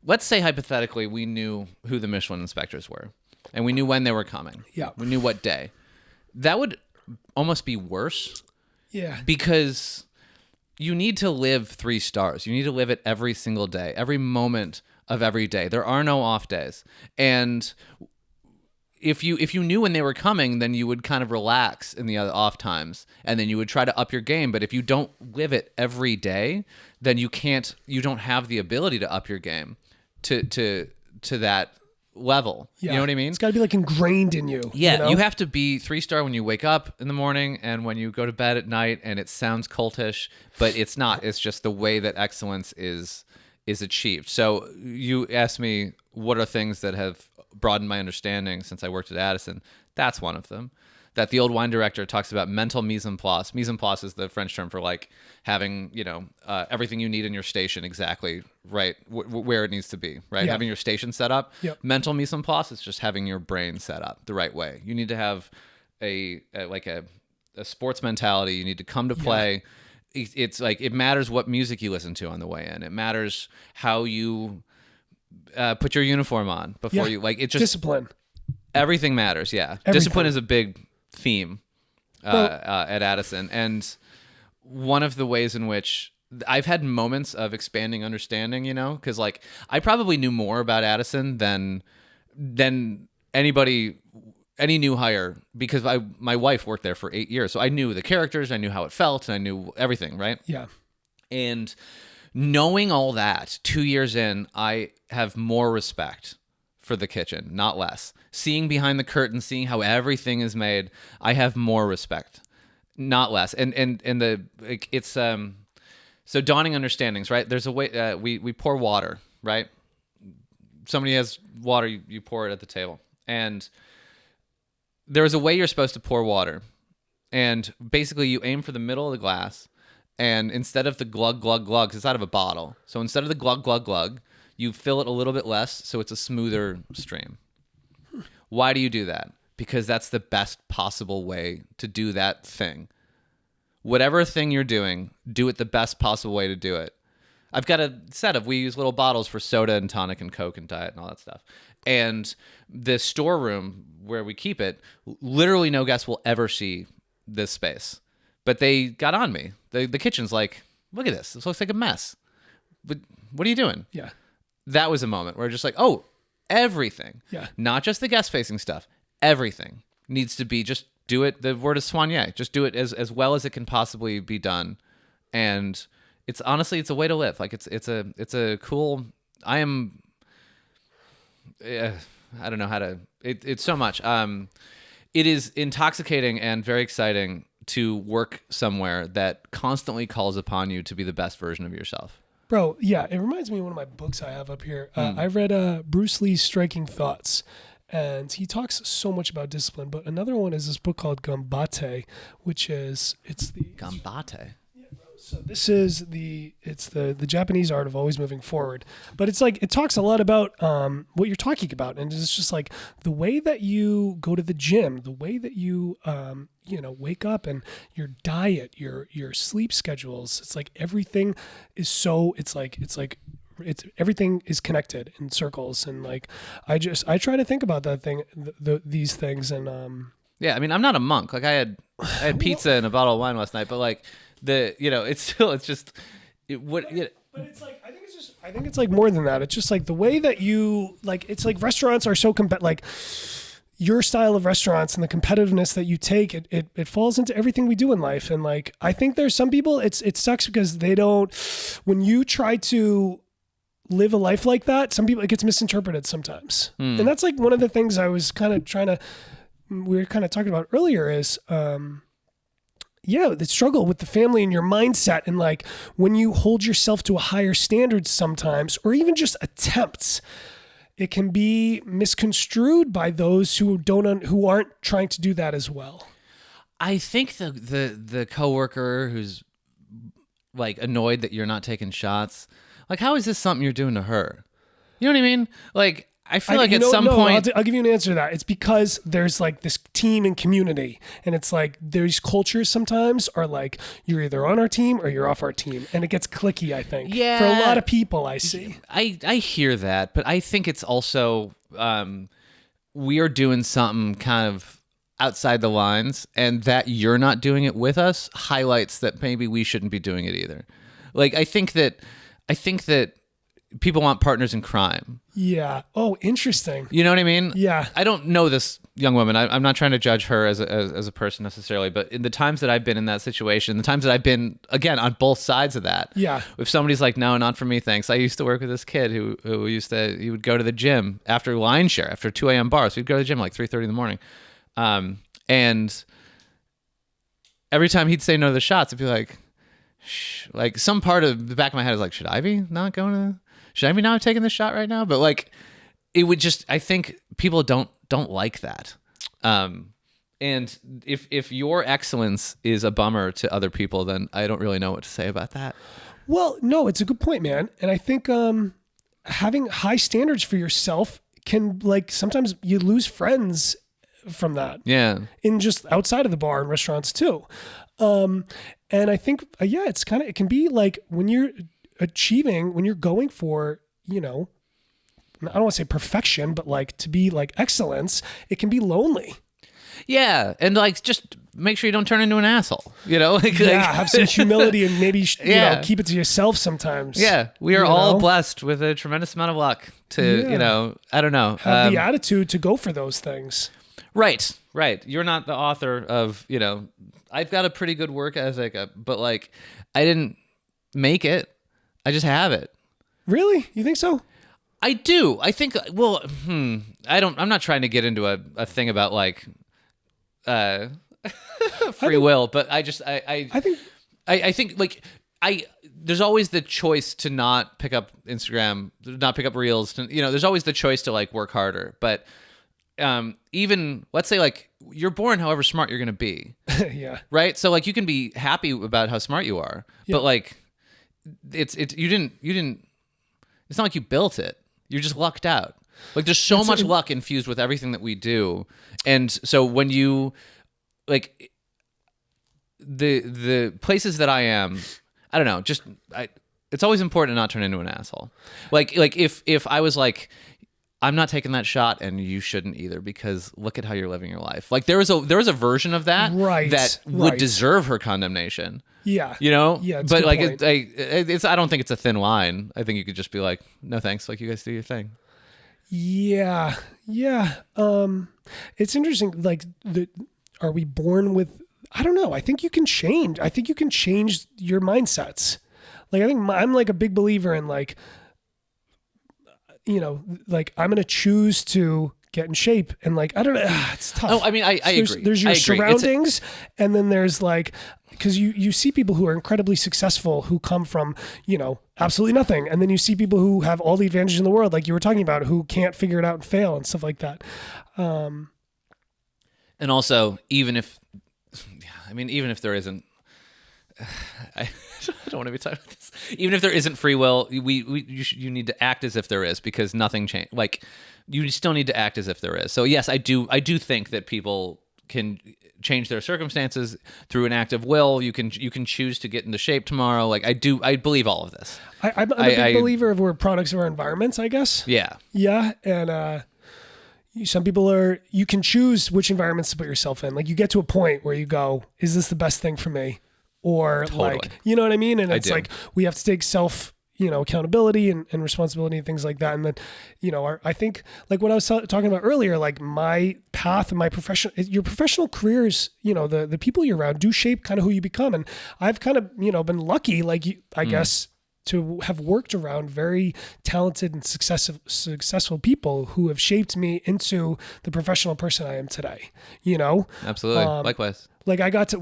let's say hypothetically we knew who the Michelin inspectors were and we knew when they were coming.
Yeah.
We knew what day. That would almost be worse.
Yeah.
Because you need to live 3 stars. You need to live it every single day, every moment of every day. There are no off days. And if you knew when they were coming, then you would kind of relax in the other off times, and then you would try to up your game. But if you don't live it every day, then you don't have the ability to up your game to that level.
Yeah.
You know what I mean?
It's got to be like ingrained in you.
Yeah,
you know?
you have to be 3-star when you wake up in the morning and when you go to bed at night, and it sounds cultish, but it's not. It's just the way that excellence is achieved. So you asked me what are things that have broadened my understanding since I worked at Addison. That's one of them. That the old wine director talks about mental mise en place. Mise en place is the French term for like having, you know, everything you need in your station exactly right where it needs to be, right?
Yeah.
Having your station set up.
Yep.
Mental mise en place is just having your brain set up the right way. You need to have a sports mentality. You need to come to play. Yeah. It's like, it matters what music you listen to on the way in. It matters how you put your uniform on before you, like, it just
discipline.
Everything matters. Yeah.
Everything.
Discipline is a big theme at Addison. And one of the ways in which I've had moments of expanding understanding, you know, because like I probably knew more about Addison than anybody, any new hire, because my wife worked there for 8 years. So I knew the characters, I knew how it felt, and I knew everything, right?
Yeah.
And knowing all that 2 years in, I have more respect for the kitchen, not less. Seeing behind the curtain, seeing how everything is made, I have more respect, not less. And it's so dawning understandings, right? There's a way we pour water, right? Somebody has water, you pour it at the table, and there's a way you're supposed to pour water, and basically you aim for the middle of the glass, and instead of the glug glug glug, 'cause it's out of a bottle, so instead of the glug glug glug, you fill it a little bit less, so it's a smoother stream. Why do you do that? Because that's the best possible way to do that thing. Whatever thing you're doing, do it the best possible way to do it. I've got a set of, we use little bottles for soda and tonic and Coke and Diet and all that stuff. And the storeroom where we keep it, literally no guest will ever see this space. But they got on me. The kitchen's like, look at this. This looks like a mess. But what are you doing?
Yeah.
That was a moment where just like, oh, everything.
Yeah.
Not just the guest-facing stuff. Everything needs to be, just do it. The word is soigné. Just do it as well as it can possibly be done. And it's honestly, it's a way to live. Like it's a cool, I am, I don't know how to, it's so much. It is intoxicating and very exciting to work somewhere that constantly calls upon you to be the best version of yourself.
Bro, yeah, it reminds me of one of my books I have up here. I read Bruce Lee's Striking Thoughts, and he talks so much about discipline. But another one is this book called Gambate, which is
Gambate.
So this is the Japanese art of always moving forward. But it's like, it talks a lot about what you're talking about. And it's just like the way that you go to the gym, the way that you, wake up, and your diet, your sleep schedules. It's like everything is so, it's everything is connected in circles. And like, I try to think about that thing, these things. And
yeah, I mean, I'm not a monk. Like I had pizza and a bottle of wine last night, but like, but it's like, I think it's like more than that. It's just like the way that you, like, it's like restaurants are so like your style of restaurants and the competitiveness that you take, it falls into everything we do in life. And like, I think there's some people, it sucks because they don't, when you try to live a life like that, some people, it gets misinterpreted sometimes. And that's like one of the things I was kind of we were kind of talking about earlier is, the struggle with the family and your mindset. And like when you hold yourself to a higher standard sometimes, or even just attempts, it can be misconstrued by those who aren't trying to do that as well. I think the coworker who's like annoyed that you're not taking shots, like, how is this something you're doing to her? You know what I mean? Like, I feel like at some point...
I'll give you an answer to that. It's because there's like this team and community. And it's like these cultures sometimes are like, you're either on our team or you're off our team. And it gets cliquey, I think.
Yeah.
For a lot of people, I see.
I hear that. But I think it's also... we are doing something kind of outside the lines. And that you're not doing it with us highlights that maybe we shouldn't be doing it either. Like, I think that people want partners in crime.
Yeah. Oh, interesting.
You know what I mean?
Yeah.
I don't know this young woman. I'm not trying to judge her as a person necessarily, but in the times that I've been in that situation, the times that I've been, again, on both sides of that.
Yeah.
If somebody's like, no, not for me, thanks. I used to work with this kid who he would go to the gym after line share, after 2 a.m. bars. We'd go to the gym like 3:30 in the morning. And every time he'd say no to the shots, I'd be like, shh. Like some part of the back of my head is like, should I be not taking this shot right now? But like, it would just, I think people don't like that. And if your excellence is a bummer to other people, then I don't really know what to say about that.
Well, no, it's a good point, man. And I think having high standards for yourself can, like, sometimes you lose friends from that.
Yeah. In
just outside of the bar and restaurants too. And I think, it's kind of, it can be like when you're going for, I don't want to say perfection, but like to be like excellence, it can be lonely.
Yeah. And like, just make sure you don't turn into an asshole,
have some humility and maybe, keep it to yourself sometimes.
Yeah. We are all blessed with a tremendous amount of luck to, I don't know.
Have the attitude to go for those things.
Right. You're not the author of, I've got a pretty good work ethic, but like, I didn't make it. I just have it.
Really? You think so?
I do. I think, I'm not trying to get into a thing about like, free will, but I think like there's always the choice to not pick up Instagram, not pick up reels, there's always the choice to like work harder. But, even let's say like you're born however smart you're going to be.
Yeah.
Right. So like you can be happy about how smart you are, but like you didn't, it's not like you built it. You're just lucked out. Like there's so much luck infused with everything that we do. And so when you like the places that I am, I don't know, it's always important to not turn into an asshole. Like if I was like, I'm not taking that shot and you shouldn't either because look at how you're living your life. Like there was a version of that that would deserve her condemnation.
Yeah.
Yeah. But like I don't think it's a thin line. I think you could just be like, no thanks. Like you guys do your thing.
Yeah. Yeah. It's interesting. Like are we born with, I don't know. I think you can change. I think you can change your mindsets. Like I think I'm like a big believer in like, like I'm going to choose to get in shape, and like, I don't know, it's tough.
Oh, I mean, I agree.
There's your
I agree.
surroundings, and then there's like, because you see people who are incredibly successful who come from, absolutely nothing. And then you see people who have all the advantages in the world, like you were talking about, who can't figure it out and fail and stuff like that.
And also, even if there isn't, I don't want to be talking about this. Even if there isn't free will, you need to act as if there is, because nothing changed. Like, you still need to act as if there is. So yes, I do think that people can change their circumstances through an act of will. You can choose to get into shape tomorrow. Like I believe all of this.
I'm a big believer of we're products of our environments, I guess.
Yeah.
Yeah. And some people you can choose which environments to put yourself in. Like you get to a point where you go, is this the best thing for me? Or
totally.
Like, you know what I mean? And it's like, we have to take accountability and responsibility and things like that. And then, I think like what I was talking about earlier, like my path and my your professional careers, the people you're around do shape kind of who you become. And I've kind of, been lucky, like I guess, to have worked around very talented and successful people who have shaped me into the professional person I am today,
Absolutely. Likewise.
Like I was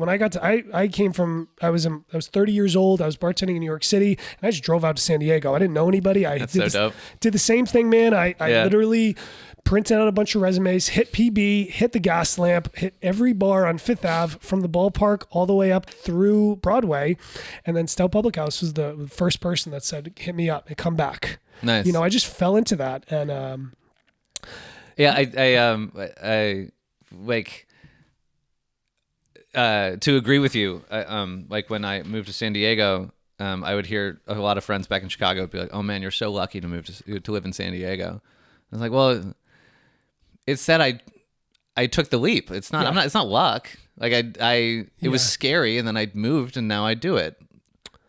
30 years old. I was bartending in New York City, and I just drove out to San Diego. I didn't know anybody.
That's so dope.
Did the same thing, man. I literally printed out a bunch of resumes, hit PB, hit the gas lamp, hit every bar on Fifth Ave from the ballpark all the way up through Broadway. And then Stout Public House was the first person that said, hit me up and come back.
Nice.
I just fell into that. And,
I like, to agree with you, like when I moved to San Diego, I would hear a lot of friends back in Chicago be like, "Oh man, you're so lucky to move to live in San Diego." I was like, "Well, it's that I took the leap. It's not. It's not luck. Like it was scary, and then I moved, and now I do it.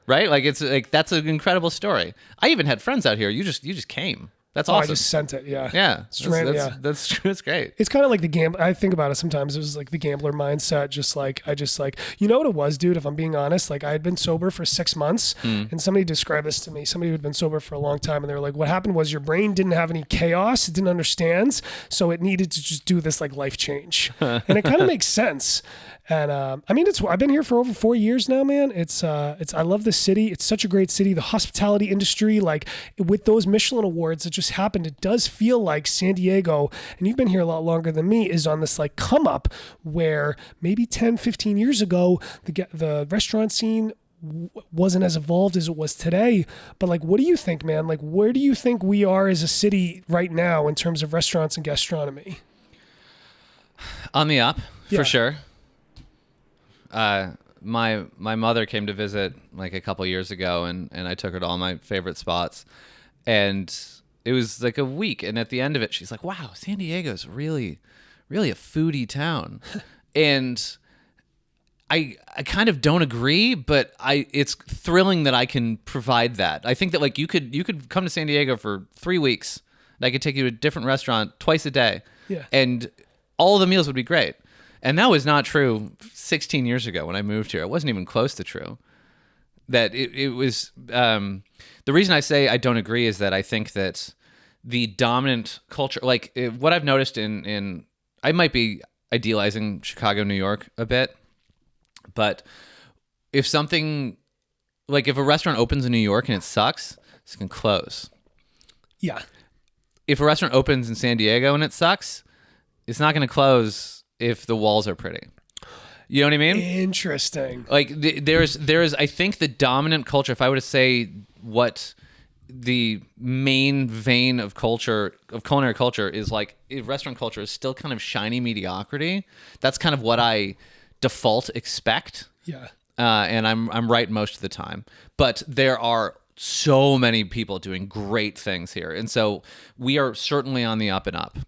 Right? Like it's like that's an incredible story. I even had friends out here. You just came. That's awesome.
I just sent it. Yeah.
Yeah. That's great.
It's kind of like the gamble. I think about it sometimes. It was like the gambler mindset. You know what it was, dude? If I'm being honest, like I had been sober for 6 months, and somebody described this to me. Somebody who had been sober for a long time, and they were like, "What happened was your brain didn't have any chaos. It didn't understand, so it needed to just do this like life change." And it kind of makes sense. And I've been here for over 4 years now, man. I love the city. It's such a great city. The hospitality industry, like with those Michelin awards that just happened, it does feel like San Diego, and you've been here a lot longer than me, is on this like come up where maybe 10, 15 years ago, the restaurant scene wasn't as evolved as it was today. But like, what do you think, man? Like, where do you think we are as a city right now in terms of restaurants and gastronomy?
On the up, for sure. My mother came to visit like a couple years ago, and I took her to all my favorite spots, and it was like a week, and at the end of it, she's like, "Wow, San Diego's really, really a foodie town," and I kind of don't agree, but it's thrilling that I can provide that. I think that like you could come to San Diego for 3 weeks, and I could take you to a different restaurant twice a day, and all the meals would be great. And that was not true 16 years ago when I moved here. It wasn't even close to true. That it was, the reason I say I don't agree is that I think that the dominant culture, like what I've noticed I might be idealizing Chicago, New York a bit, but if a restaurant opens in New York and it sucks, it's going to close.
Yeah. If
a restaurant opens in San Diego and it sucks, it's not going to close if the walls are pretty. You know what I mean?
Interesting.
Like there's I think the dominant culture, if I were to say what the main vein of culinary culture is, like restaurant culture is still kind of shiny mediocrity. That's kind of what I default expect.
Yeah.
And I'm right most of the time. But there are so many people doing great things here. And so we are certainly on the up and up.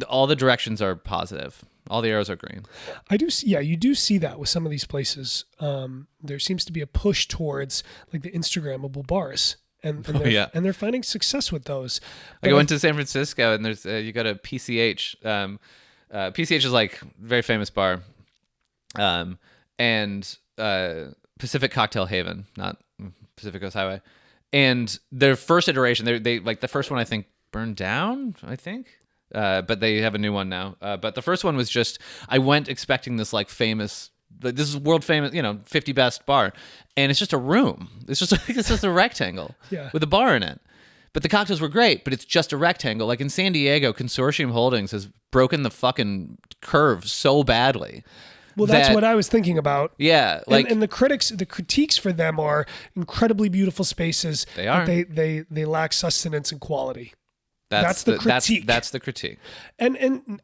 All the directions are positive. All the arrows are green.
I do. Yeah, you do see that with some of these places. There seems to be a push towards like the Instagrammable bars, and they're finding success with those.
Like I went to San Francisco, and there's you go to PCH. PCH is like a very famous bar, and Pacific Cocktail Haven, not Pacific Coast Highway. And their first iteration, they like the first one I think burned down, I think. But they have a new one now. But the first one was just, I went expecting this like famous, this is world famous, 50 best bar. And it's just a room. It's just a rectangle with a bar in it. But the cocktails were great, but it's just a rectangle. Like in San Diego, Consortium Holdings has broken the fucking curve so badly.
Well, that's what I was thinking about.
Yeah, like
and the critiques for them are incredibly beautiful spaces.
They are.
But they lack sustenance and quality. That's the critique.
That's the critique.
And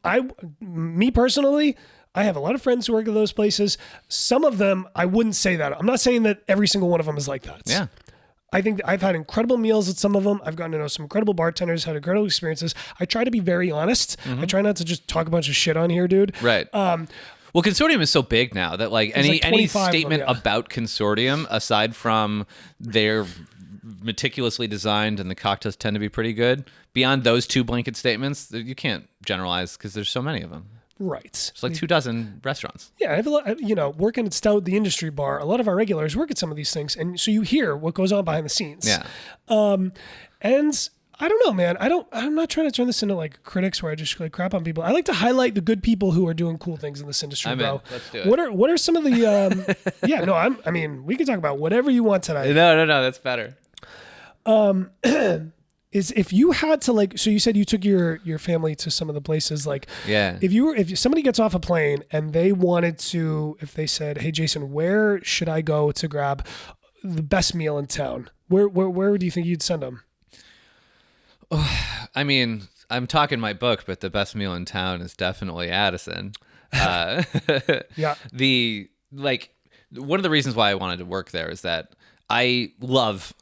me personally, I have a lot of friends who work at those places. Some of them, I wouldn't say that. I'm not saying that every single one of them is like that.
Yeah.
I think I've had incredible meals at some of them. I've gotten to know some incredible bartenders, had incredible experiences. I try to be very honest. I try not to just talk a bunch of shit on here, dude.
Right. Well, Consortium is so big now that like any statement about Consortium, aside from they're meticulously designed and the cocktails tend to be pretty good, beyond those two blanket statements, you can't generalize because there's so many of them.
Right.
It's like 24 restaurants.
Yeah, I have a lot, working at Stout, the industry bar, a lot of our regulars work at some of these things. And so you hear what goes on behind the scenes.
Yeah.
And I don't know, man. I'm not trying to turn this into like critics where I just like crap on people. I like to highlight the good people who are doing cool things in this industry, bro.
Let's do it.
What are some of the we can talk about whatever you want tonight.
No, that's better.
Is if you had to like, so you said you took your family to some of the places, like,
yeah.
If somebody gets off a plane and they wanted to, if they said, hey Jason, where should I go to grab the best meal in town? Where do you think you'd send them?
I mean, I'm talking my book, but the best meal in town is definitely Addison. Yeah. One of the reasons why I wanted to work there is that I love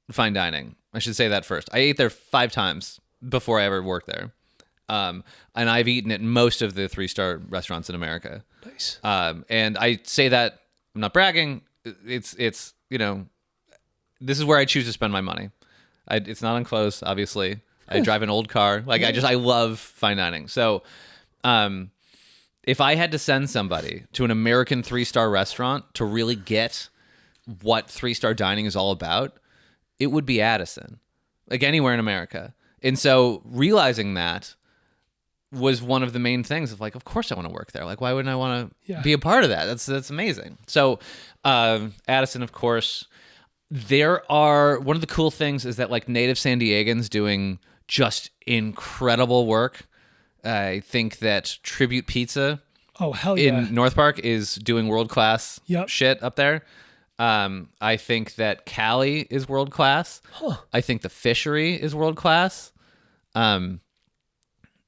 fine dining. I should say that first. I ate there 5 times before I ever worked there. And I've eaten at most of the 3-star restaurants in America.
Nice.
And I say that, I'm not bragging. It's this is where I choose to spend my money. It's not on clothes, obviously. I drive an old car. I love fine dining. So, if I had to send somebody to an American 3-star restaurant to really get what 3-star dining is all about, it would be Addison, like anywhere in America. And so realizing that was one of the main things of like, of course I want to work there. Like, why wouldn't I want to be a part of that? That's amazing. So, Addison, of course, one of the cool things is that like native San Diegans doing just incredible work. I think that Tribute Pizza in North Park is doing world-class shit up there. I think that Cali is world class. I think the Fishery is world class. I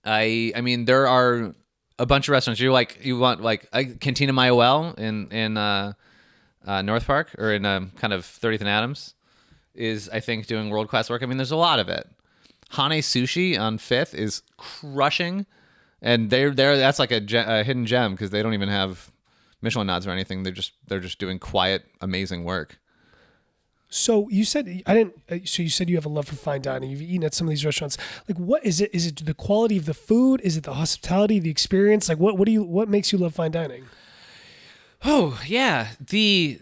mean, there are a bunch of restaurants. You want Cantina Mayuel in North Park, or in kind of 30th and Adams, is I think doing world class work. I mean, there's a lot of it. Hane Sushi on 5th is crushing, and they're that's like a hidden gem because they don't even have Michelin nods or anything. They're just doing quiet, amazing work.
So you said you said you have a love for fine dining. You've eaten at some of these restaurants. Like, what is it? Is it the quality of the food? Is it the hospitality, the experience? Like, what makes you love fine dining?
Oh yeah, the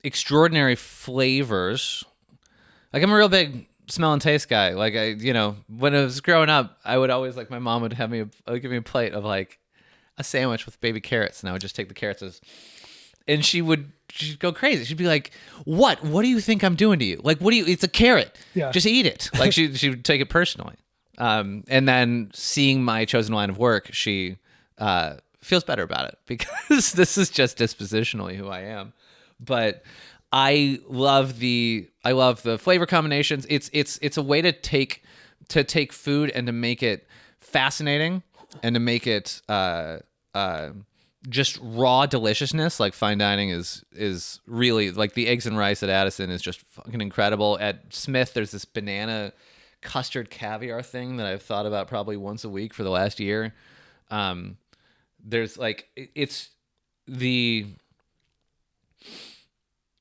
extraordinary flavors. Like, I'm a real big smell and taste guy. Like, when I was growing up, I would always my mom would give me a plate of like a sandwich with baby carrots, and I would just take the carrots and she'd go crazy. She'd be like, what do you think I'm doing to you? Like, it's a carrot. Yeah. Just eat it. Like, she would take it personally. And then seeing my chosen line of work, she feels better about it because this is just dispositionally who I am. But I love the flavor combinations. It's a way to take food and to make it fascinating and to make it just raw deliciousness. Like, fine dining is really like the eggs and rice at Addison is just fucking incredible. At Smith, there's this banana custard caviar thing that I've thought about probably once a week for the last year. There's like, it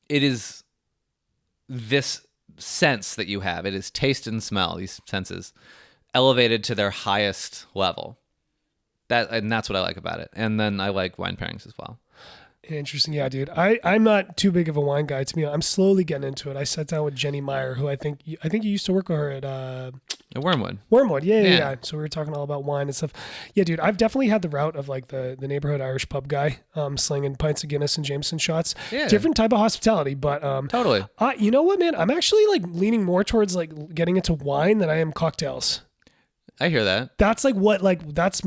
is this sense that you have. It is taste and smell, these senses elevated to their highest level. And that's what I like about it. And then I like wine pairings as well.
Interesting. Yeah, dude. I'm not too big of a wine guy. To me, I'm slowly getting into it. I sat down with Jenny Meyer, who I think you used to work with her at
Wormwood.
Wormwood. Yeah. So we were talking all about wine and stuff. Yeah, dude. I've definitely had the route of like the neighborhood Irish pub guy, slinging pints of Guinness and Jameson shots.
Yeah.
Different type of hospitality, but
Totally.
you know what, man? I'm actually like leaning more towards like getting into wine than I am cocktails.
I hear that.
That's that's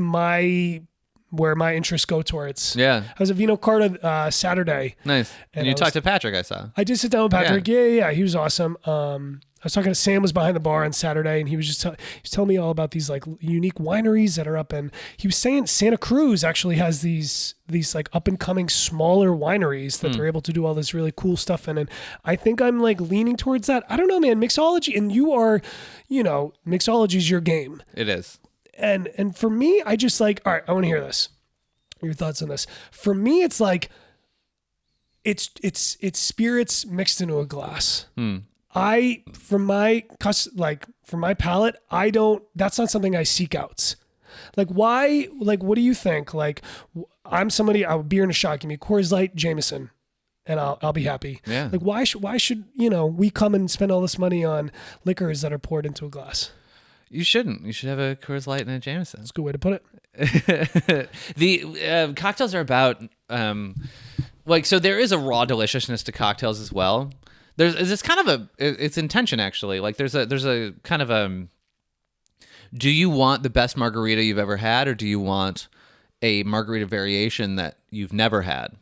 where my interests go towards.
Yeah.
I was at Vino Carta Saturday.
Nice. And you talked to Patrick, I saw.
I did sit down with Patrick. Yeah. He was awesome. I was talking to Sam, was behind the bar on Saturday, and he was just he was telling me all about these like unique wineries that are up, and he was saying Santa Cruz actually has these like up and coming smaller wineries that they're able to do all this really cool stuff in. And I think I'm like leaning towards that. I don't know, man. Mixology, and you are, mixology is your game.
It is.
And for me, I just like, all right, I want to hear this. Your thoughts on this. For me, it's like it's spirits mixed into a glass. From my palate, that's not something I seek out. Like why, like what do you think? Like I'm somebody, I'll beer and a shot, give me Coors Light, Jameson, and I'll be happy.
Yeah.
Like why should we come and spend all this money on liquors that are poured into a glass?
You shouldn't. You should have a Coors Light and a Jameson.
That's a good way to put
it. The cocktails are about so there is a raw deliciousness to cocktails as well. There's kind of it's intention actually. Like there's a kind of do you want the best margarita you've ever had, or do you want a margarita variation that you've never had?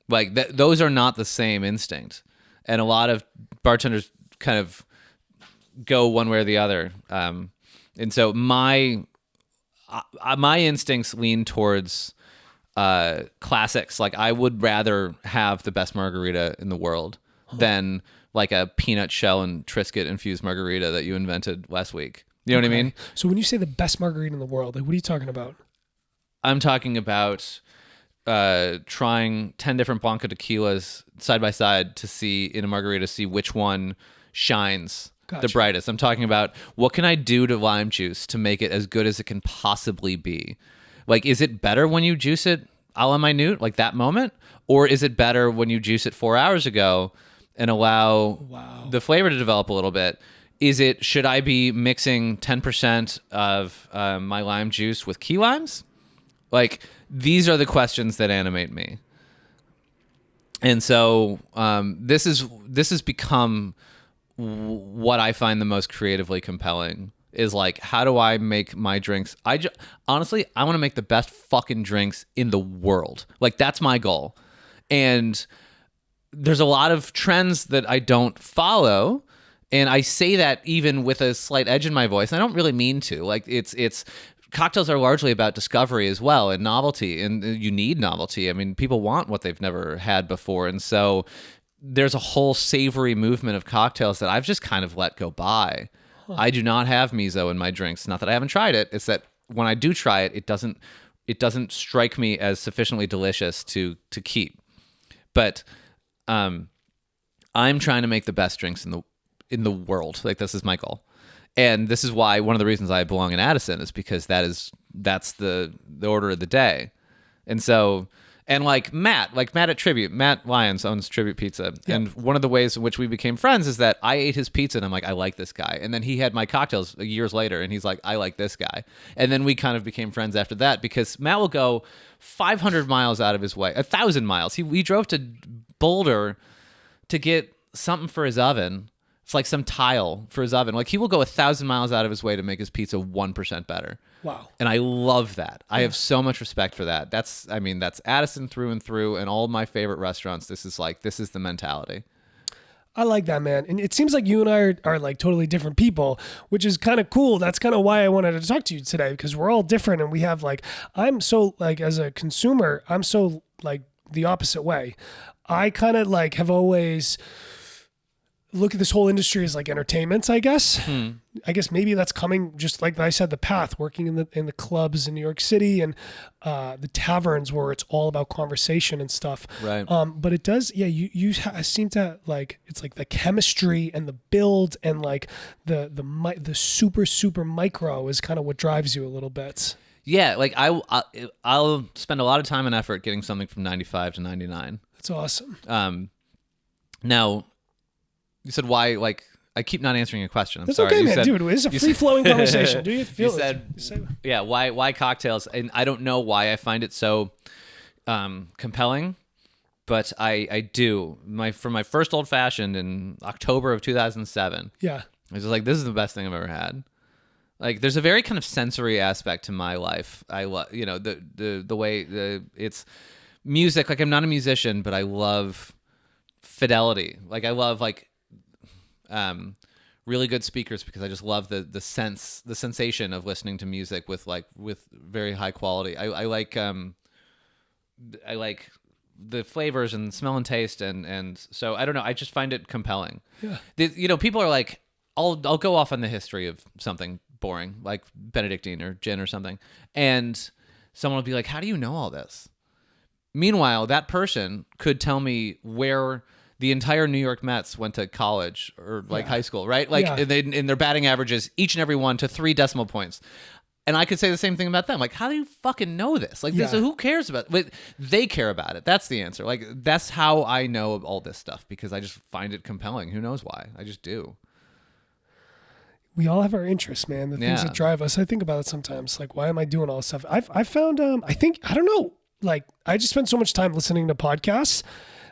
Like those are not the same instinct, and a lot of bartenders kind of go one way or the other. And so my instincts lean towards classics. Like I would rather have the best margarita in the world than like a peanut shell and Triscuit infused margarita that you invented last week. You know what I mean?
So when you say the best margarita in the world, like what are you talking about?
I'm talking about trying 10 different Blanco tequilas side by side to see in a margarita, see which one shines the brightest. I'm talking about what can I do to lime juice to make it as good as it can possibly be? Like, is it better when you juice it a la minute, like that moment? Or is it better when you juice it 4 hours ago and allow the flavor to develop a little bit? Should I be mixing 10% of my lime juice with key limes? Like, these are the questions that animate me. And so this has become what I find the most creatively compelling is like, how do I make my drinks? Honestly, I want to make the best fucking drinks in the world. Like, that's my goal. And there's a lot of trends that I don't follow. And I say that even with a slight edge in my voice. And I don't really mean to. Like, it's cocktails are largely about discovery as well, and novelty. And you need novelty. I mean, people want what they've never had before. And so there's a whole savory movement of cocktails that I've just kind of let go by. I do not have miso in my drinks. Not that I haven't tried it. It's that when I do try it, it doesn't strike me as sufficiently delicious to keep. But I'm trying to make the best drinks in the world. Like, this is my goal. And this is why one of the reasons I belong in Addison is because that's the order of the day. And so, and like Matt at Tribute, Matt Lyons owns Tribute Pizza. Yep. And one of the ways in which we became friends is that I ate his pizza and I'm like, I like this guy. And then he had my cocktails years later and he's like, I like this guy. And then we kind of became friends after that because Matt will go 500 miles out of his way, 1,000 miles. He drove to Boulder to get something for his oven. It's like some tile for his oven. Like, he will go 1,000 miles out of his way to make his pizza 1% better.
Wow.
And I love that. I have so much respect for that. That's Addison through and through, and all my favorite restaurants. This is the mentality.
I like that, man. And it seems like you and I are like totally different people, which is kind of cool. That's kind of why I wanted to talk to you today, because we're all different. And we have like, I'm so like, as a consumer, I'm so like the opposite way. I kind of like have always look at this whole industry as like entertainment, I guess. I guess maybe that's coming, just like I said, the path, working in the clubs in New York City and the taverns where it's all about conversation and stuff.
Right.
But it does, you seem to like, it's like the chemistry and the build and like the super, super micro is kind of what drives you a little bit.
Yeah, like I'll spend a lot of time and effort getting something from 95 to 99.
That's awesome.
Now, you said why, like, I keep not answering your question. I'm
That's
sorry.
okay,
You
man.
said-
Dude, it's a free-flowing conversation. Do you feel
You
it?
said, yeah, why cocktails? And I don't know why I find it so compelling, but I do. For my first old fashioned in October of 2007.
Yeah.
I was just like, this is the best thing I've ever had. Like, there's a very kind of sensory aspect to my life. I love, the way it's music. Like, I'm not a musician, but I love fidelity. Like, I love really good speakers because I just love the sensation of listening to music with very high quality. I like the flavors and smell and taste and so I don't know. I just find it compelling.
Yeah.
People are like, I'll go off on the history of something boring like Benedictine or gin or something, and someone will be like, "How do you know all this?" Meanwhile, that person could tell me where the entire New York Mets went to college or high school, right? Like, in their batting averages, each and every one to 3 decimal points. And I could say the same thing about them. Like, how do you fucking know this? Like, who cares about it? They care about it. That's the answer. Like, that's how I know all this stuff, because I just find it compelling. Who knows why? I just do.
We all have our interests, man. The things that drive us. I think about it sometimes. Like, why am I doing all this stuff? I've found, I don't know. Like, I just spent so much time listening to podcasts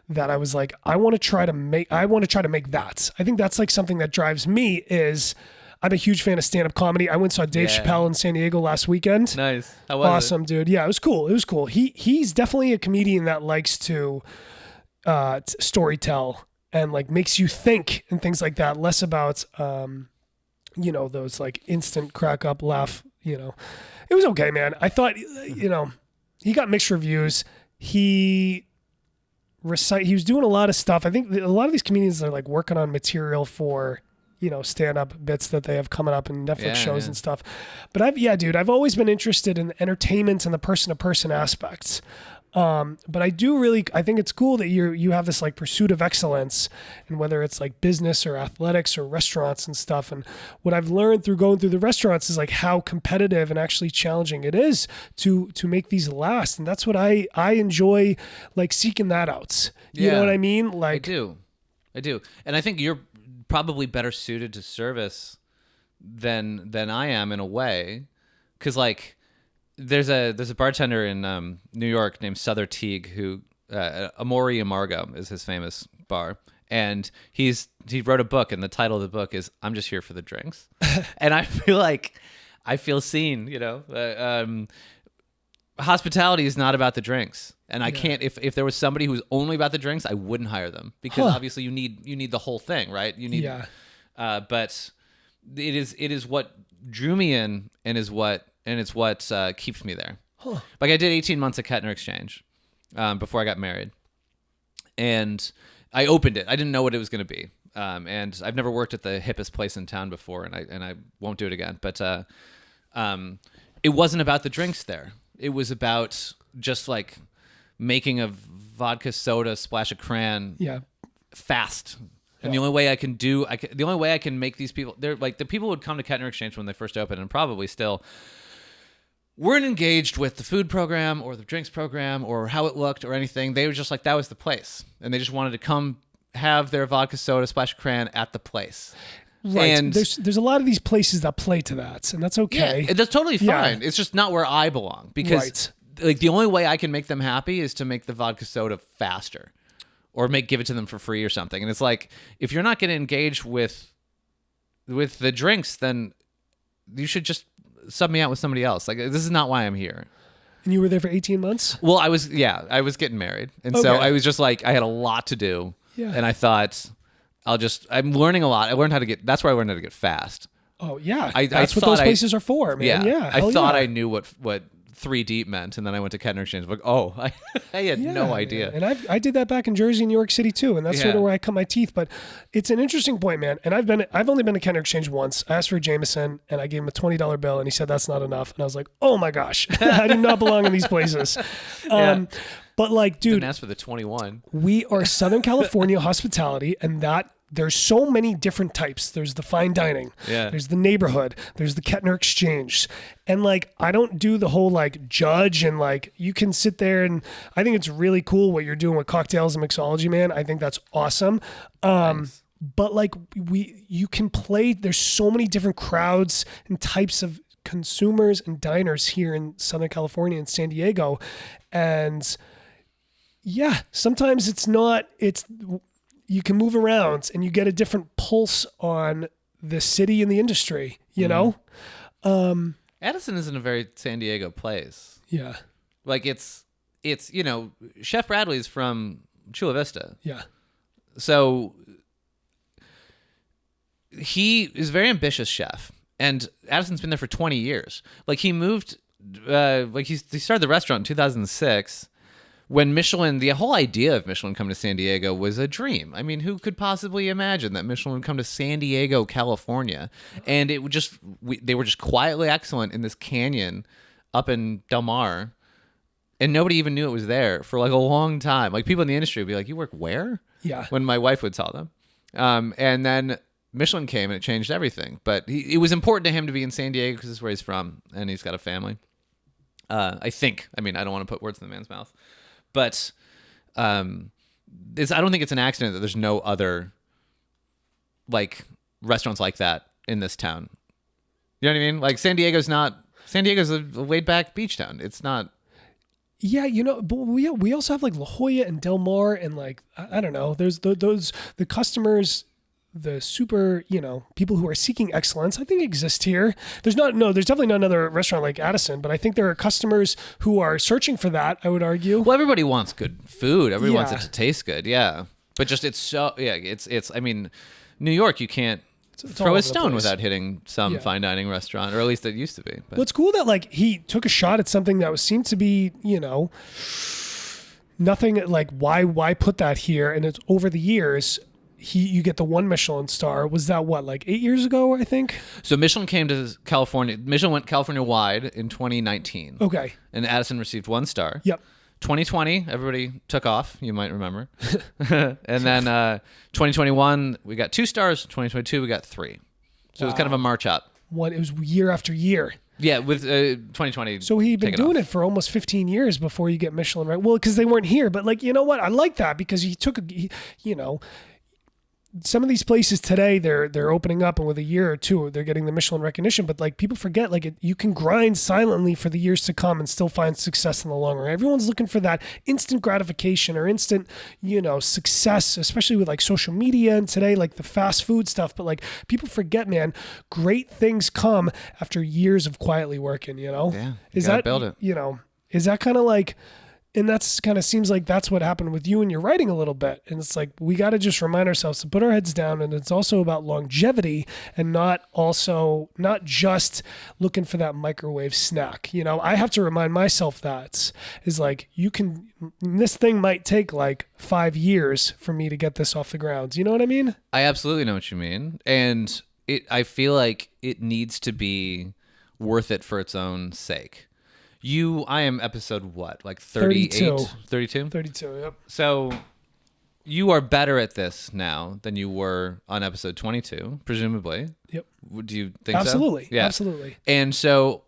that I was like, I want to try to make that. I think that's like something that drives me is I'm a huge fan of stand-up comedy. I went and saw Dave Chappelle in San Diego last weekend.
Nice. How was it?
Awesome, dude. Yeah, it was cool. He's definitely a comedian that likes to storytell and like makes you think and things like that. Less about, those like instant crack up laugh, It was okay, man. I thought, he got mixed reviews. He was doing a lot of stuff. I think a lot of these comedians are like working on material for, stand-up bits that they have coming up in Netflix shows and stuff. But I've always been interested in entertainment and the person-to-person aspects. But I think it's cool that you have this like pursuit of excellence, and whether it's like business or athletics or restaurants and stuff. And what I've learned through going through the restaurants is like how competitive and actually challenging it is to make these last. And that's what I enjoy, like seeking that out. You know what I mean? Like
I do. And I think you're probably better suited to service than I am in a way. 'Cause like, there's a bartender in New York named Souther Teague who Amori Amargo is his famous bar, and he wrote a book, and the title of the book is "I'm Just Here for the Drinks," and I feel seen. Hospitality is not about the drinks, and I can't. If there was somebody who was only about the drinks, I wouldn't hire them, because obviously you need the whole thing, right? You need. But it is what drew me in, and it's what keeps me there. Like, I did 18 months at Kettner Exchange before I got married, and I opened it. I didn't know what it was going to be, and I've never worked at the hippest place in town before, and I won't do it again. But it wasn't about the drinks there. It was about just like making a vodka soda splash of cran fast. And the only way I can make these people, they're like, the people would come to Kettner Exchange when they first opened, and probably still weren't engaged with the food program or the drinks program or how it looked or anything. They were just like, that was the place, and they just wanted to come have their vodka soda splash of cran at the place.
Right.
And
there's a lot of these places that play to that, and that's okay.
Yeah, that's totally fine. It's just not where I belong, because like, the only way I can make them happy is to make the vodka soda faster, or give it to them for free or something. And it's like, if you're not going to engage with the drinks, then you should just sub me out with somebody else. Like, this is not why I'm here.
And you were there for 18 months?
Well, I was getting married. And so I was just like, I had a lot to do. Yeah. And I thought, I'm learning a lot. That's where I learned how to get fast.
Oh yeah. That's what those places are for, man. Yeah.
I thought I knew what 3 deep meant, and then I went to Kettner Exchange. Like, I had no idea.
Man. And I did that back in Jersey, New York City too, and that's sort of where I cut my teeth. But it's an interesting point, man. And I've only been to Kettner Exchange once. I asked for a Jameson, and I gave him a $20 bill, and he said that's not enough. And I was like, oh my gosh, I do not belong in these places. But like, dude,
didn't ask for the 21.
We are Southern California hospitality, and that there's so many different types. There's the fine dining.
Yeah.
There's the neighborhood. There's the Kettner Exchange. And like, I don't do the whole like judge and like, you can sit there and I think it's really cool what you're doing with cocktails and mixology, man. I think that's awesome.
Thanks.
But like you can play, there's so many different crowds and types of consumers and diners here in Southern California and San Diego. And yeah, sometimes you can move around and you get a different pulse on the city and the industry, you know?
Addison isn't a very San Diego place.
Yeah.
Like it's, you know, Chef Bradley's from Chula Vista.
Yeah.
So he is a very ambitious chef, and Addison's been there for 20 years. Like he moved, he started the restaurant in 2006. When Michelin, the whole idea of Michelin coming to San Diego was a dream. I mean, who could possibly imagine that Michelin would come to San Diego, California? And it would they were just quietly excellent in this canyon up in Del Mar. And nobody even knew it was there for like a long time. Like people in the industry would be like, "You work where?"
Yeah.
When my wife would tell them. And then Michelin came and it changed everything. But it was important to him to be in San Diego because this is where he's from and he's got a family. I think. I mean, I don't want to put words in the man's mouth. But I don't think it's an accident that there's no other like restaurants like that in this town. You know what I mean? Like San Diego's a laid back beach town. It's not.
Yeah, you know, but we also have like La Jolla and Del Mar and like I don't know. There's the customers, the super, you know, people who are seeking excellence, I think exist here. There's definitely not another restaurant like Addison, but I think there are customers who are searching for that, I would argue.
Well, everybody wants good food. Everybody wants it to taste good. Yeah. But just I mean, New York, you can't throw a stone without hitting some fine dining restaurant, or at least it used to be. But.
Well, it's cool that like he took a shot at something that seemed to be, you know, nothing like why put that here? And it's over the years, you get the one Michelin star. Was that what, like 8 years ago, I think?
So Michelin came to California. Michelin went California wide in 2019.
Okay.
And Addison received 1 star.
Yep.
2020, everybody took off. You might remember. And then 2021, we got 2 stars. 2022, we got 3. So it was kind of a march up.
It was year after year.
Yeah, with 2020.
So he'd been doing it for almost 15 years before you get Michelin, right? Well, because they weren't here. But like, you know what? I like that because you know, some of these places today, they're opening up, and with a year or two, they're getting the Michelin recognition. But like people forget, like you can grind silently for the years to come and still find success in the long run. Everyone's looking for that instant gratification or instant, you know, success, especially with like social media and today, like the fast food stuff. But like people forget, man, great things come after years of quietly working. You know,
yeah, build it.
You know, is that kind of like. And that's kind of seems like that's what happened with you and your writing a little bit. And it's like, we got to just remind ourselves to put our heads down. And it's also about longevity and not just looking for that microwave snack. You know, I have to remind myself that is like, this thing might take like 5 years for me to get this off the ground. You know what I mean?
I absolutely know what you mean. And I feel like it needs to be worth it for its own sake. I am episode what? Like 38? 32?
32, yep.
So you are better at this now than you were on episode 22, presumably.
Yep.
Do you think
Absolutely.
so? Yeah.
Absolutely.
And so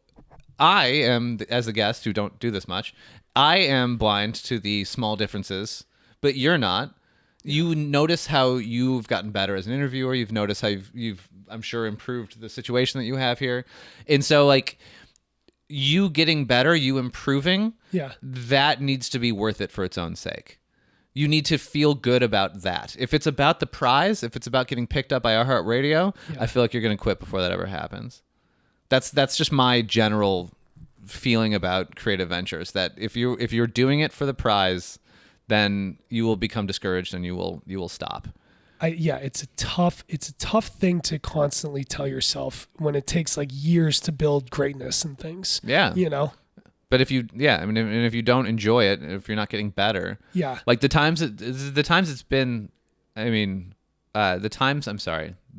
I am, as a guest who don't do this much, I am blind to the small differences, but you're not. You notice how you've gotten better as an interviewer. You've noticed how you've I'm sure, improved the situation that you have here. And so, like, you getting better, you improving, that needs to be worth it for its own sake. You need to feel good about that. If it's about the prize, if it's about getting picked up by iHeartRadio, I feel like you're going to quit before that ever happens. That's just my general feeling about creative ventures, that if you're doing it for the prize, then you will become discouraged and you will stop.
It's a tough thing to constantly tell yourself when it takes like years to build greatness and things. Yeah. You know?
But if you don't enjoy it, if you're not getting better, like the times it's been,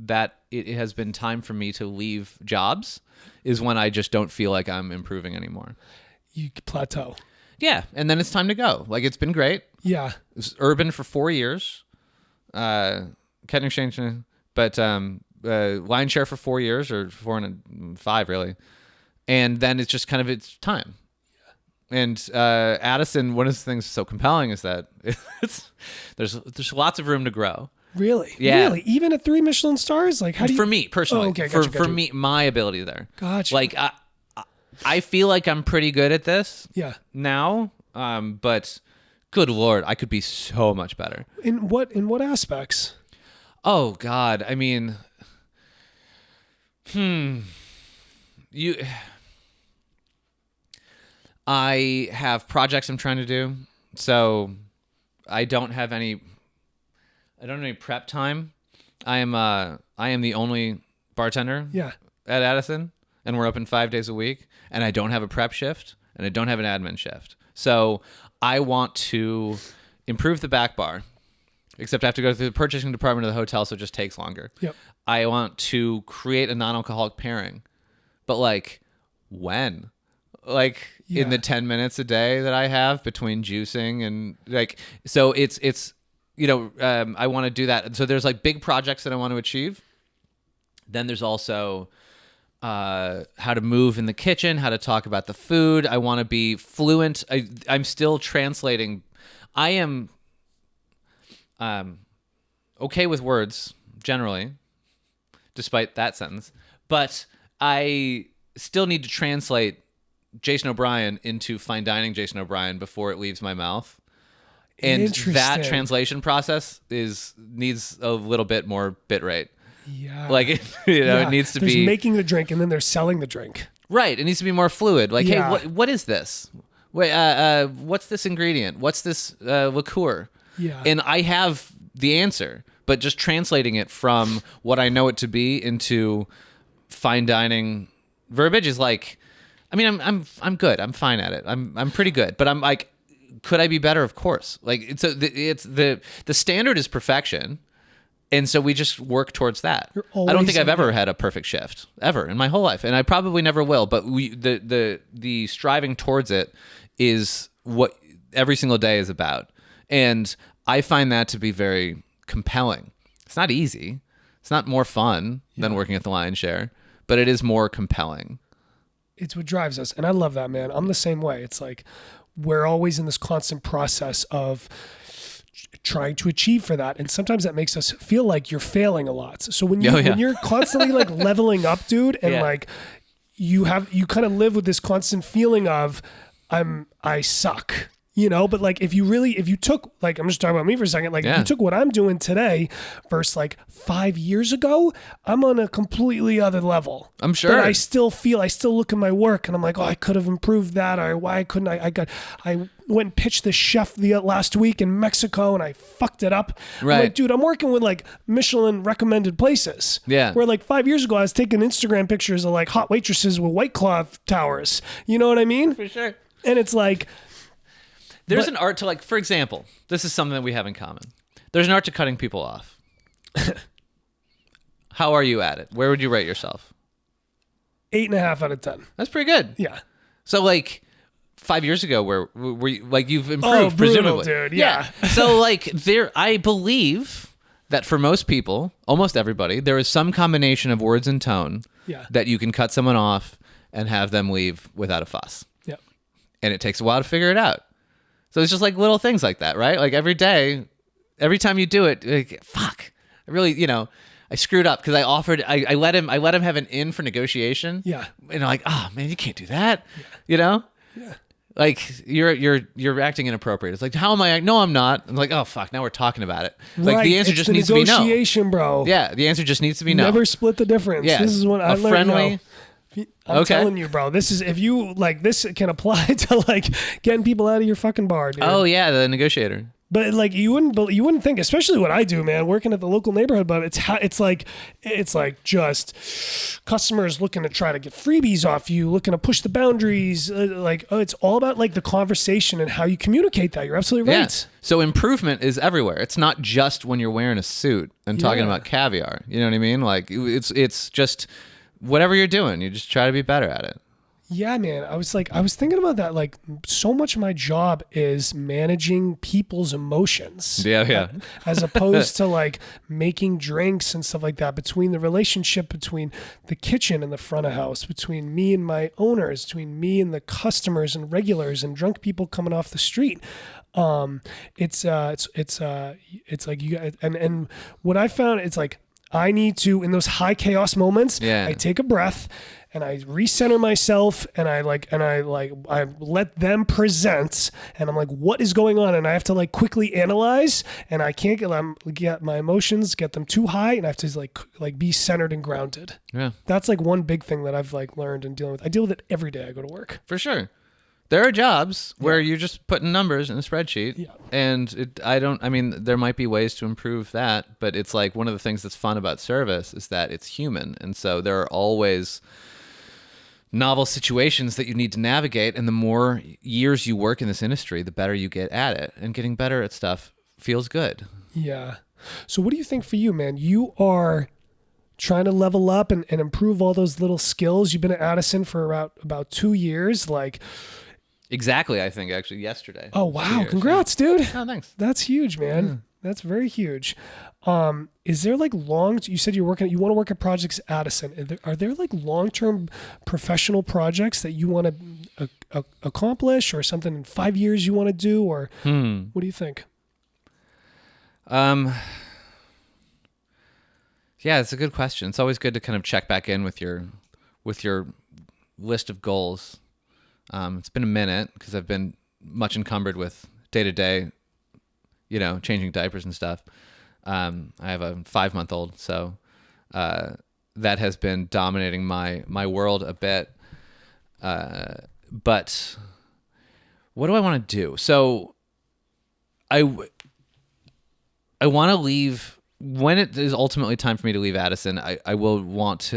that it has been time for me to leave jobs is when I just don't feel like I'm improving anymore.
You plateau.
Yeah. And then it's time to go. Like, it's been great.
Yeah.
It was urban for 4 years. Ketting exchange, but line share for 4 years or 4 and 5 really, and then it's just kind of it's time. And Addison, one of the things that's so compelling is that there's lots of room to grow.
Really?
Yeah.
Really? Even at 3 Michelin stars? Like, how do you...
For me personally,
okay, gotcha.
For me, my ability there.
Gotcha.
Like I feel like I'm pretty good at this.
Yeah.
Now, but good Lord, I could be so much better.
In what aspects?
Oh God, I mean, I have projects I'm trying to do, so I don't have any prep time. I am the only bartender at Addison, and we're open 5 days a week, and I don't have a prep shift, and I don't have an admin shift. So I want to improve the back bar, except I have to go through the purchasing department of the hotel, so it just takes longer.
Yep.
I want to create a non-alcoholic pairing, but like when? Like in the 10 minutes a day that I have between juicing and like, so it's I want to do that. So there's like big projects that I want to achieve. Then there's also how to move in the kitchen, how to talk about the food. I want to be fluent. I'm still translating. I am okay with words generally, despite that sentence, but I still need to translate Jason O'Brien into fine dining Jason O'Brien before it leaves my mouth. And that translation process needs a little bit more bit rate.
Yeah.
Like, it needs to
there's
be
making the drink and then there's selling the drink.
Right. It needs to be more fluid. Like, hey, what is this? Wait, what's this ingredient? What's this liqueur?
Yeah.
And I have the answer, but just translating it from what I know it to be into fine dining verbiage is like, I mean, I'm good. I'm fine at it. I'm pretty good. But I'm like, could I be better? Of course. Like it's the standard is perfection, and so we just work towards that. I don't think I've ever had a perfect shift ever in my whole life, and I probably never will. But the striving towards it is what every single day is about, and I find that to be very compelling. It's not easy. It's not more fun than working at the Lion's Share, but it is more compelling.
It's what drives us. And I love that, man. I'm the same way. It's like we're always in this constant process of trying to achieve for that. And sometimes that makes us feel like you're failing a lot. So when you're constantly like leveling up, dude, and like you kind of live with this constant feeling of I suck. You know, but like if you took, like, I'm just talking about me for a second, like if you took what I'm doing today versus like 5 years ago, I'm on a completely other level.
I'm sure.
But I still look at my work and I'm like, oh, I could have improved that, or why couldn't I went and pitched the chef the last week in Mexico and I fucked it up.
Right.
I'm like, dude, I'm working with like Michelin recommended places.
Yeah.
Where like 5 years ago, I was taking Instagram pictures of like hot waitresses with White Claw towers. You know what I mean?
For sure.
And it's like,
there's an art to, like, for example, this is something that we have in common. There's an art to cutting people off. How are you at it? Where would you rate yourself?
8.5 out of 10.
That's pretty good.
Yeah.
So, like, 5 years ago, where were you, like, you've improved,
brutal,
presumably.
Dude. Yeah.
So, like, I believe that for most people, almost everybody, there is some combination of words and tone that you can cut someone off and have them leave without a fuss.
Yeah.
And it takes a while to figure it out. So it's just like little things like that, right? Like every day, every time you do it, like, fuck, I really, I screwed up because I let him have an in for negotiation.
Yeah.
And I'm like, oh man, you can't do that.
Yeah.
Like you're acting inappropriate. It's like, how am I? No, I'm not. I'm like, oh fuck, now we're talking about it. Like
right.
the answer just needs to be no.
Negotiation, bro.
Yeah, the answer just needs to be no.
Never split the difference.
Yeah.
This is what I learned.
Friendly.
I'm telling you, bro. This is, if you like, this can apply to like getting people out of your fucking bar, dude.
Oh yeah, the negotiator.
But like you wouldn't think, especially what I do, man, working at the local neighborhood. But it's like just customers looking to try to get freebies off you, looking to push the boundaries. It's all about like the conversation and how you communicate that. You're absolutely right.
Yeah. So improvement is everywhere. It's not just when you're wearing a suit and talking about caviar. You know what I mean? Like it's just whatever you're doing, you just try to be better at it.
Yeah, man. I was thinking about that. Like, so much of my job is managing people's emotions.
Yeah.
As opposed to like making drinks and stuff like that. Between the relationship between the kitchen and the front of house, between me and my owners, between me and the customers and regulars and drunk people coming off the street. It's like you guys, and what I found, it's like I need to, in those high chaos moments, I take a breath and I recenter myself and I let them present and I'm like, what is going on? And I have to like quickly analyze and I can't get my emotions, get them too high, and I have to like be centered and grounded. Yeah. That's like one big thing that I've like learned in dealing with. I deal with it every day I go to work.
For sure. There are jobs where you're just putting numbers in a spreadsheet, and there might be ways to improve that, but it's like one of the things that's fun about service is that it's human, and so there are always novel situations that you need to navigate, and the more years you work in this industry, the better you get at it, and getting better at stuff feels good.
Yeah. So what do you think for you, man? You are trying to level up and improve all those little skills. You've been at Addison for about 2 years, like...
Exactly, I think, actually, yesterday.
Oh, wow. Congrats, dude.
Oh, thanks.
That's huge, man. Yeah. That's very huge. Is there like you said you want to work at projects at Addison. Are there like long-term professional projects that you want to accomplish, or something in 5 years you want to do, or what do you think?
Yeah, it's a good question. It's always good to kind of check back in with your list of goals. It's been a minute because I've been much encumbered with day-to-day, changing diapers and stuff. I have a 5-month-old, so that has been dominating my world a bit. But what do I want to do? So I want to leave when it is ultimately time for me to leave Addison. I will want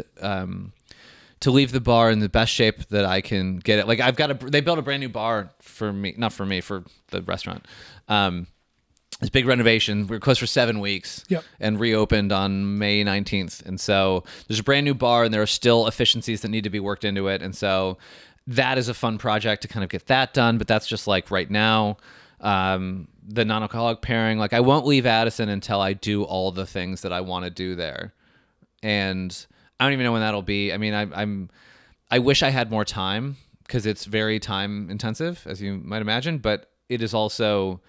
to leave the bar in the best shape that I can get it. Like they built a brand new bar for me, not for me, for the restaurant. This big renovation. We were closed for 7 weeks and reopened on May 19th. And so there's a brand new bar and there are still efficiencies that need to be worked into it. And so that is a fun project to kind of get that done. But that's just like right now, the non-alcoholic pairing, like I won't leave Addison until I do all the things that I want to do there. And I don't even know when that'll be. I mean, I wish I had more time because it's very time intensive, as you might imagine, but it is also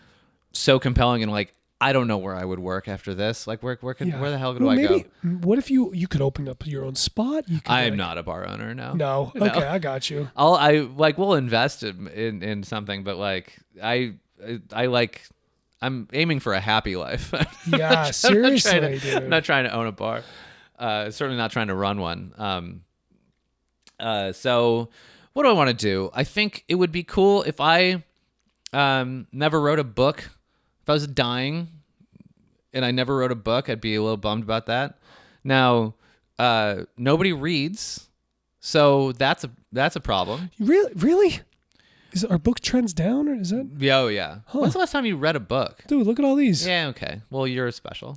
so compelling and like, I don't know where I would work after this. Like where the hell do I go?
What if you could open up your own spot?
I am not a bar owner.
No. Okay. I got you.
We'll invest in something, but like I'm aiming for a happy life.
Yeah, seriously, dude.
I'm not trying to own a bar. Certainly not trying to run one. So what do I want to do? I think it would be cool if I never wrote a book. If I was dying and I never wrote a book, I'd be a little bummed about that. Now, nobody reads, so that's a problem.
Really? Are book trends down, or is that?
Oh, yeah. Huh. When's the last time you read a book?
Dude, look at all these.
Yeah, okay. Well, you're special.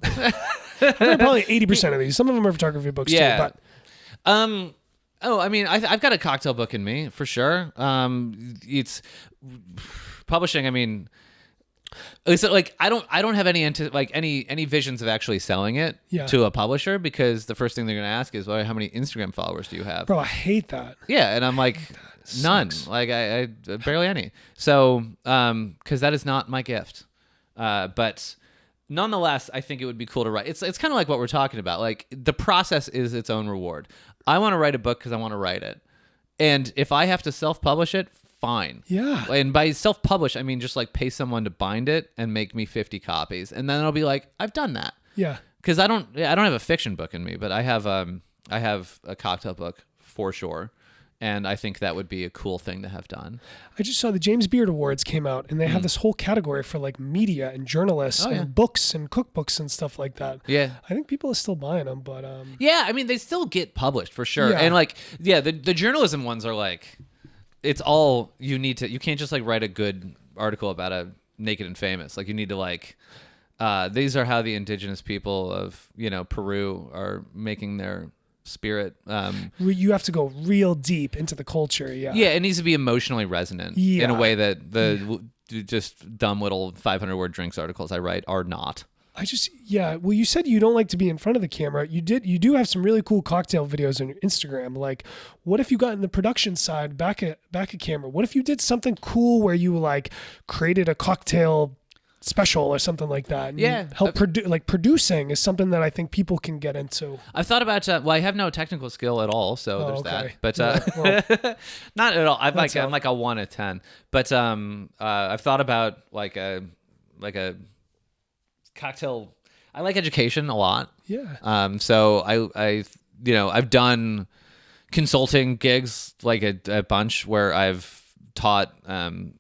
Probably 80% of these. Some of them are photography books too. But
I mean, I've got a cocktail book in me for sure. It's publishing. I mean, it's like I don't have any visions of actually selling it to a publisher, because the first thing they're gonna ask is, well, how many Instagram followers do you have?
Bro, I hate that.
Yeah, and I'm like, none. Like I barely any. So because that is not my gift. But nonetheless, I think it would be cool to write. It's kind of like what we're talking about. Like the process is its own reward. I want to write a book because I want to write it, and if I have to self-publish it, fine.
Yeah.
And by self-publish, I mean just like pay someone to bind it and make me 50 copies, and then I'll be like, I've done that.
Yeah.
Because I don't have a fiction book in me, but I have a cocktail book for sure. And I think that would be a cool thing to have done.
I just saw the James Beard Awards came out, and they have this whole category for like media and journalists and books and cookbooks and stuff like that.
Yeah.
I think people are still buying them, but
yeah, I mean, they still get published for sure.
Yeah.
And like, the journalism ones are like, it's all you need to, you can't just like write a good article about a Naked and Famous. Like you need to like, these are how the indigenous people of, Peru are making their spirit.
You have to go real deep into the culture. Yeah.
Yeah, it needs to be emotionally resonant in a way that the just dumb little 500-word drinks articles I write are not.
Well, you said you don't like to be in front of the camera. You do have some really cool cocktail videos on your Instagram. Like, what if you got in the production side, back at camera? What if you did something cool where you like created a cocktail special or something like that? And
Yeah.
help producing is something that I think people can get into.
I've thought about, I have no technical skill at all, so there's
okay.
that. But
Well,
not at all. I'm like a 1 of 10. But I've thought about like a cocktail. I like education a lot.
Yeah.
So I've done consulting gigs like a bunch where I've taught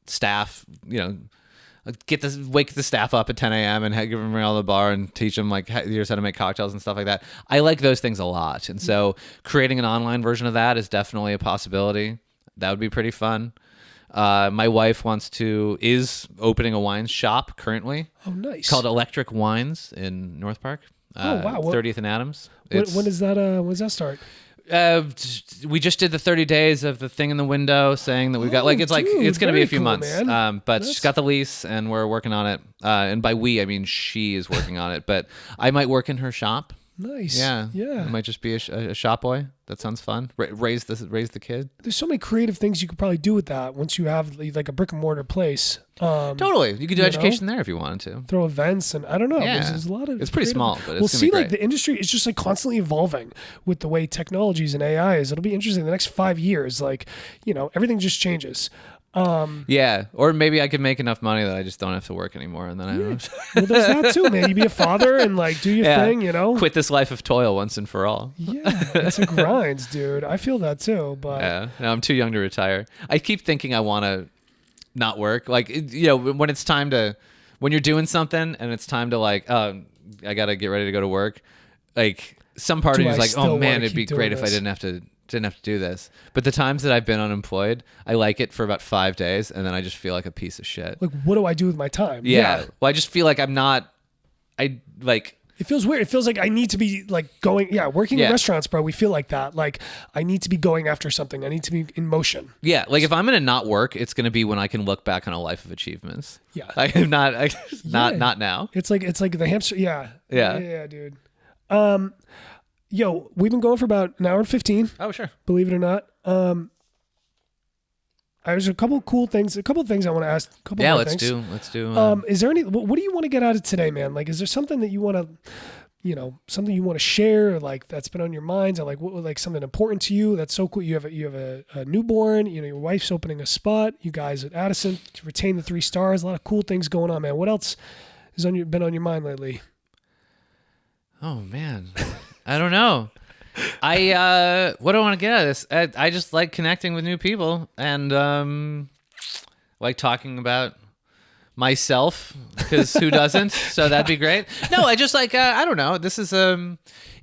staff, wake the staff up at 10 a.m. and give them around the bar and teach them like here's how to make cocktails and stuff like that. I like those things a lot. And so creating an online version of that is definitely a possibility. That would be pretty fun. My wife is opening a wine shop currently.
Oh, nice.
Called Electric Wines in North Park.
Oh, wow.
30th and Adams.
When does that start?
We just did the 30 days of the thing in the window saying that we've got it's going to be a few months. But she's got the lease and we're working on it. And by we, I mean she is working on it. But I might work in her shop.
Nice.
Yeah.
Yeah.
I might just be a shop boy. That sounds fun. Raise the kid.
There's so many creative things you could probably do with that once you have like a brick and mortar place.
Totally. You could do education there if you wanted to.
Throw events and I don't know.
Yeah.
There's a lot of.
It's pretty small, but it's
we'll see.
great.
Like the industry is just like constantly evolving with the way technologies and AI is. It'll be interesting the next 5 years. Like everything just changes.
Yeah, or maybe I could make enough money that I just don't have to work anymore, and then I don't
well, there's that too, man. You be a father and like do your thing,
quit this life of toil once and for all.
Yeah, it's a grind, dude. I feel that too, but
yeah, no, I'm too young to retire. I keep thinking I want to not work, like when it's time to, when you're doing something and it's time to like, I gotta get ready to go to work. Like some part of me is like, oh man, it'd be great if I didn't have to do this. But the times that I've been unemployed, I like it for about 5 days and then I just feel like a piece of shit.
Like, what do I do with my time?
Yeah. Well, I just feel like
it feels weird. It feels like I need to be like working in restaurants, bro. We feel like that. Like I need to be going after something. I need to be in motion.
Yeah. Like if I'm going to not work, it's going to be when I can look back on a life of achievements.
Yeah.
Not now.
It's like the hamster. Yeah.
Yeah.
Yeah, dude. Yo, we've been going for about an hour and 15.
Oh, sure.
Believe it or not. There's a couple things I want to ask.
Let's do.
Is there what do you want to get out of today, man? Like, is there something that you want to, something you want to share, or like that's been on your mind, or like something important to you? That's so cool. You have a newborn. Your wife's opening a spot. You guys at Addison retain the 3 stars. A lot of cool things going on, man. What else has been on your mind lately?
Oh man, I don't know. What do I want to get out of this? I just like connecting with new people and like talking about myself, because who doesn't? So that'd be great. No, I just like I don't know. This is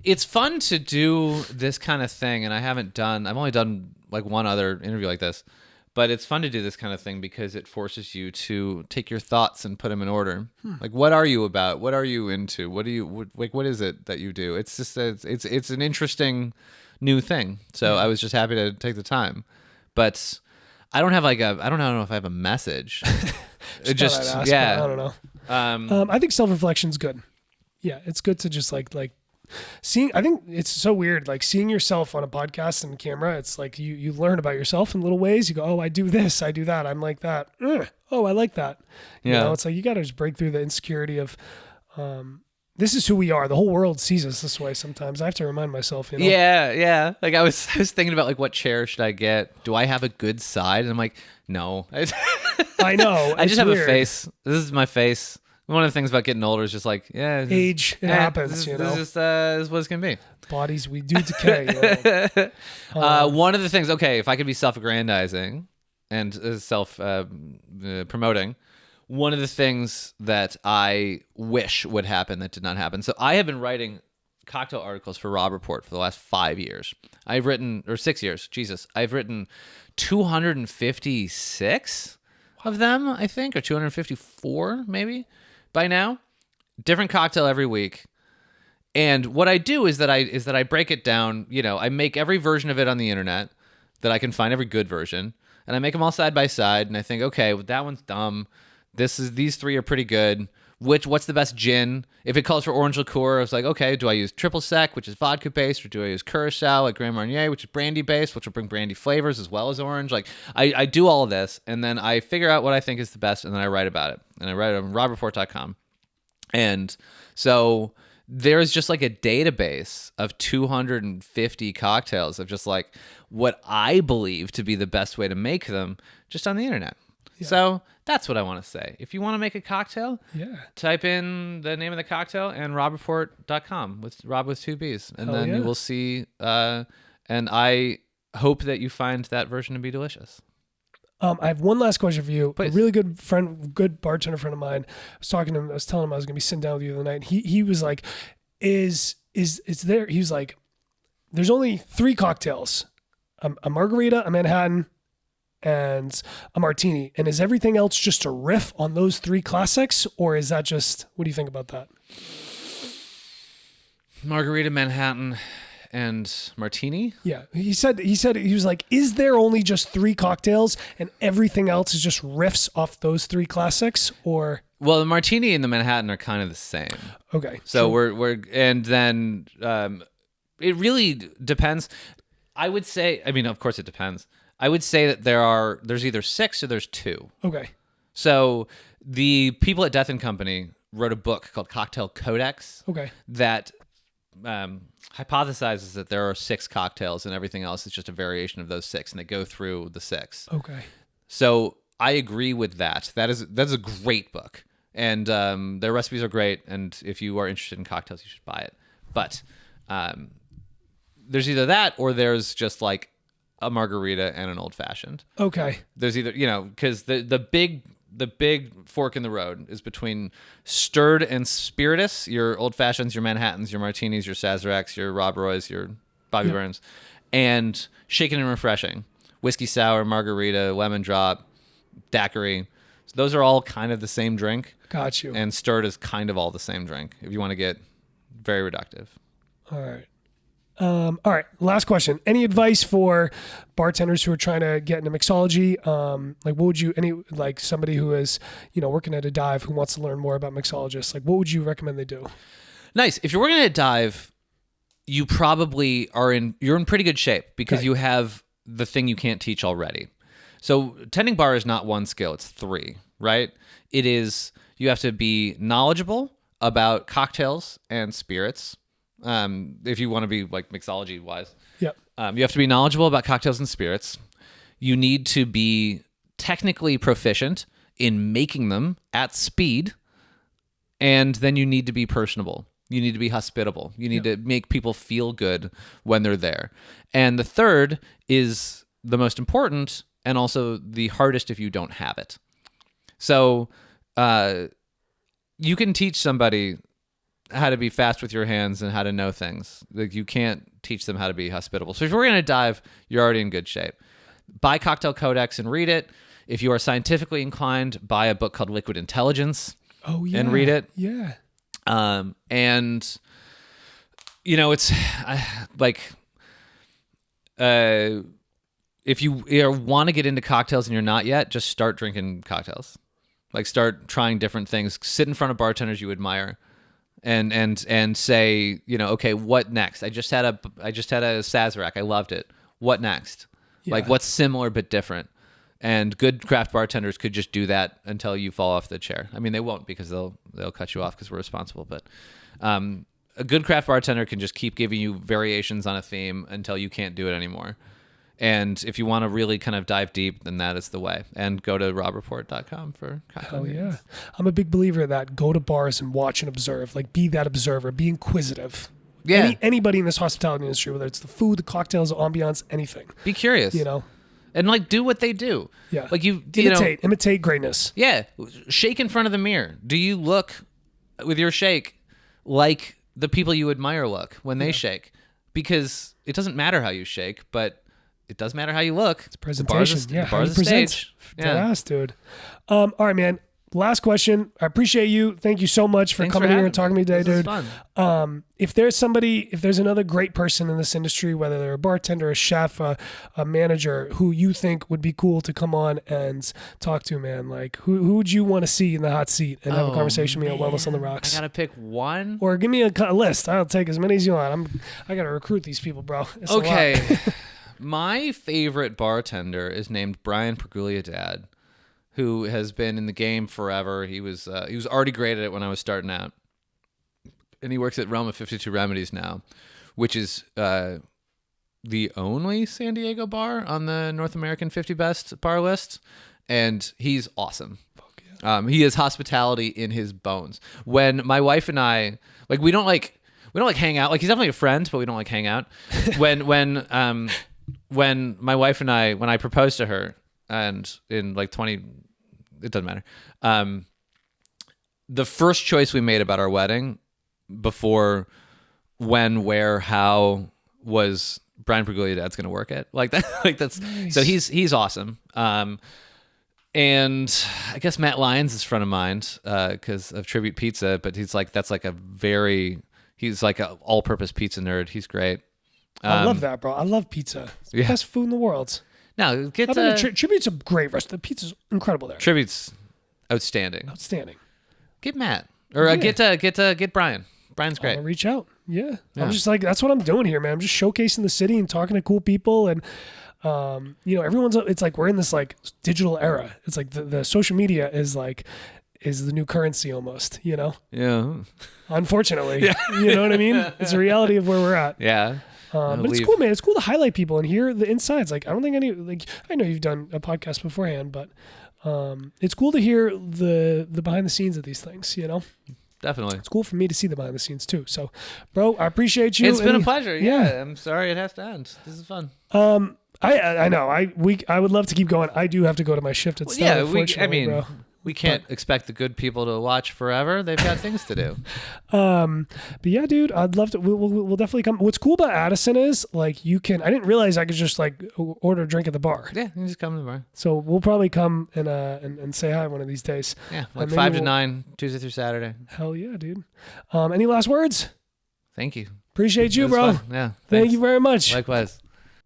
it's fun to do this kind of thing, and I've only done like one other interview like this. But it's fun to do this kind of thing because it forces you to take your thoughts and put them in order. Like, what are you about? What are you into? What is it that you do? It's just it's an interesting new thing. So I was just happy to take the time. But I don't know if I have a message.
I don't know. I think self-reflection's good. Yeah, it's good to just like I think it's so weird, like seeing yourself on a podcast and camera. It's like you learn about yourself in little ways. You go, oh, I do this, I do that, I'm like that. Oh, I like that. It's like you got to just break through the insecurity of this is who we are. The whole world sees us this way sometimes. I have to remind myself,
Yeah. Like I was thinking about like what chair should I get? Do I have a good side? And I'm like, no.
I know.
I just have a face. This is my face. One of the things about getting older is just like,
age. It happens,
This is what it's going to be.
Bodies, we do decay.
One of the things, okay, if I could be self-aggrandizing and self-promoting, one of the things that I wish would happen that did not happen. So I have been writing cocktail articles for Robb Report for the last 5 years. Or 6 years. Jesus. I've written 256 of them, I think, or 254 maybe. By now, different cocktail every week. And what I do is that I break it down. I make every version of it on the internet that I can find, every good version, and I make them all side by side. And I think, okay, well, that one's dumb. These three are pretty good. What's the best gin? If it calls for orange liqueur, I was like, okay, do I use triple sec, which is vodka based, or do I use Curacao, like Grand Marnier, which is brandy based, which will bring brandy flavors as well as orange? Like I do all of this, and then I figure out what I think is the best, and then I write about it, and I write it on robbreport.com. And so there's just like a database of 250 cocktails of just like what I believe to be the best way to make them just on the internet. Yeah. So that's what I want to say. If you want to make a cocktail, type in the name of the cocktail and robbreport.com with Rob with two B's. And then you will see, and I hope that you find that version to be delicious.
I have one last question for you.
Please.
A really good bartender friend of mine. I was talking to him. I was telling him I was going to be sitting down with you the other night. And he was like, "Is there?" He was like, "There's only 3 cocktails: a margarita, a Manhattan, and a martini. And is everything else just a riff on those 3 classics, or is that just? What do you think about that?"
Margarita, Manhattan, and martini.
Yeah, he said he was like, "Is there only just 3 cocktails and everything else is just riffs off those 3 classics?" Or
well, the martini and the Manhattan are kind of the same.
Okay,
so we're and then it really depends. I would say, I mean, of course it depends. I would say that there's either 6 or there's 2.
Okay.
So the people at Death and Company wrote a book called Cocktail Codex.
Okay.
That hypothesizes that there are 6 cocktails and everything else is just a variation of those 6, and they go through the 6.
Okay.
So I agree with that. That's a great book, and their recipes are great. And if you are interested in cocktails, you should buy it. But there's either that or there's just like a margarita and an old fashioned.
Okay.
There's either, because the big fork in the road is between stirred and spirituous, your old fashions, your Manhattans, your martinis, your Sazeracs, your Rob Roys, your Bobby Burns, and shaken and refreshing, whiskey sour, margarita, lemon drop, daiquiri. So those are all kind of the same drink.
Got you.
And stirred is kind of all the same drink if you want to get very reductive.
All right. All right. Last question. Any advice for bartenders who are trying to get into mixology? Like, what would you, somebody who is, working at a dive who wants to learn more about mixologists, like, what would you recommend they do?
Nice. If you're working at a dive, you probably you're in pretty good shape because you have the thing you can't teach already. So tending bar is not 1 skill, it's 3, right? It is, you have to be knowledgeable about cocktails and spirits. If you want to be like mixology wise, you have to be knowledgeable about cocktails and spirits. You need to be technically proficient in making them at speed. And then you need to be personable. You need to be hospitable. You need to make people feel good when they're there. And the third is the most important and also the hardest if you don't have it. So, you can teach somebody how to be fast with your hands and how to know things. Like, you can't teach them how to be hospitable. So if you're going to dive, you're already in good shape. Buy Cocktail Codex and read it. If you are scientifically inclined, buy a book called Liquid Intelligence and read it.
Yeah.
And it's like, if you want to get into cocktails and you're not yet, just start drinking cocktails. Like, start trying different things. Sit in front of bartenders you admire. And say, okay, what next? I just had a Sazerac. I loved it. What next? Yeah. Like, what's similar but different? And good craft bartenders could just do that until you fall off the chair. I mean, they won't because they'll cut you off because we're responsible. But a good craft bartender can just keep giving you variations on a theme until you can't do it anymore. And if you want to really kind of dive deep, then that is the way. And go to robbreport.com for cocktail meetings.
I'm a big believer of that. Go to bars and watch and observe. Like, be that observer. Be inquisitive.
Yeah.
Anybody in this hospitality industry, whether it's the food, the cocktails, the ambiance, anything.
Be curious. And like, do what they do.
Yeah.
Like,
imitate greatness.
Yeah. Shake in front of the mirror. Do you look with your shake like the people you admire look when they shake? Because it doesn't matter how you shake, but it does matter how you look.
It's presentation.
The bar's a stage.
Dead ass, dude. All right, man. last question. I appreciate you. Thank you so much for
Thanks
coming
for
here and talking to me today,
This is
dude.
fun.
If there's another great person in this industry, whether they're a bartender, a chef, a manager, who you think would be cool to come on and talk to, man, like who would you want to see in the hot seat and have a conversation with me on Wellness on the Rocks?
I gotta pick one.
Or give me a list. I'll take as many as you want. I gotta recruit these people, bro. It's a lot.
Okay. My favorite bartender is named Brian Pergulia, who has been in the game forever. He was already great at it when I was starting out. And he works at Realm of 52 Remedies now, which is the only San Diego bar on the North American 50 Best bar list. And he's awesome. He has hospitality in his bones. When my wife and I, like, we don't hang out. Like, he's definitely a friend, but we don't like hang out. When my wife and when I proposed to her, and in like it doesn't matter. The first choice we made about our wedding, before when, where, how, was Brian Pergulia Dad's going to work it. Like that. Like that's nice. So he's awesome. And I guess Matt Lyons is front of mind because of Tribute Pizza, but he's like an all-purpose pizza nerd. He's great.
I love that, bro. I love pizza. It's the best food in the world.
No,
Tribute's a great restaurant. The pizza's incredible there.
Tribute's outstanding. Get Matt or get Brian. Brian's great.
I'll reach out. Yeah. I'm just like, that's what I'm doing here, man. I'm just showcasing the city and talking to cool people, and it's like we're in this like digital era. It's like the social media is the new currency almost, you know?
Yeah.
Unfortunately. Yeah. You know what I mean? It's the reality of where we're at.
Yeah.
But it's cool, man. It's cool to highlight people and hear the insides. Like, I don't think I know you've done a podcast beforehand, but it's cool to hear the behind the scenes of these things, you know?
Definitely.
It's cool for me to see the behind the scenes too. So, bro, I appreciate you.
It's been a pleasure. Yeah. I'm sorry it has to end. This is fun.
I know. I would love to keep going. I do have to go to my shift at Stella, bro.
We can't expect the good people to watch forever. They've got things to do.
But yeah, dude, I'd love to. We'll definitely come. What's cool about Addison is like I didn't realize I could just like order a drink at the bar.
Yeah, you just come to the bar.
So we'll probably come and say hi one of these days.
Yeah, like 5 to 9, Tuesday through Saturday.
Hell yeah, dude. Any last words?
Thank you.
Appreciate you, bro.
Fun. Yeah.
Thank you very much.
Likewise.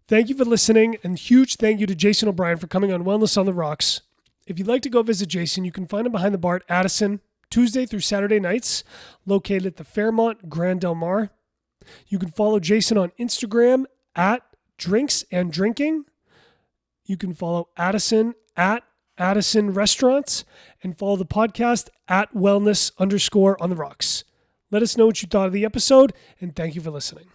Thank you for listening, and huge thank you to Jason O'Brien for coming on Wellness on the Rocks. If you'd like to go visit Jason, you can find him behind the bar at Addison, Tuesday through Saturday nights, located at the Fairmont Grand Del Mar. You can follow Jason on Instagram at Drinks and Drinking. You can follow Addison at Addison Restaurants, and follow the podcast at Wellness_on the Rocks. Let us know what you thought of the episode, and thank you for listening.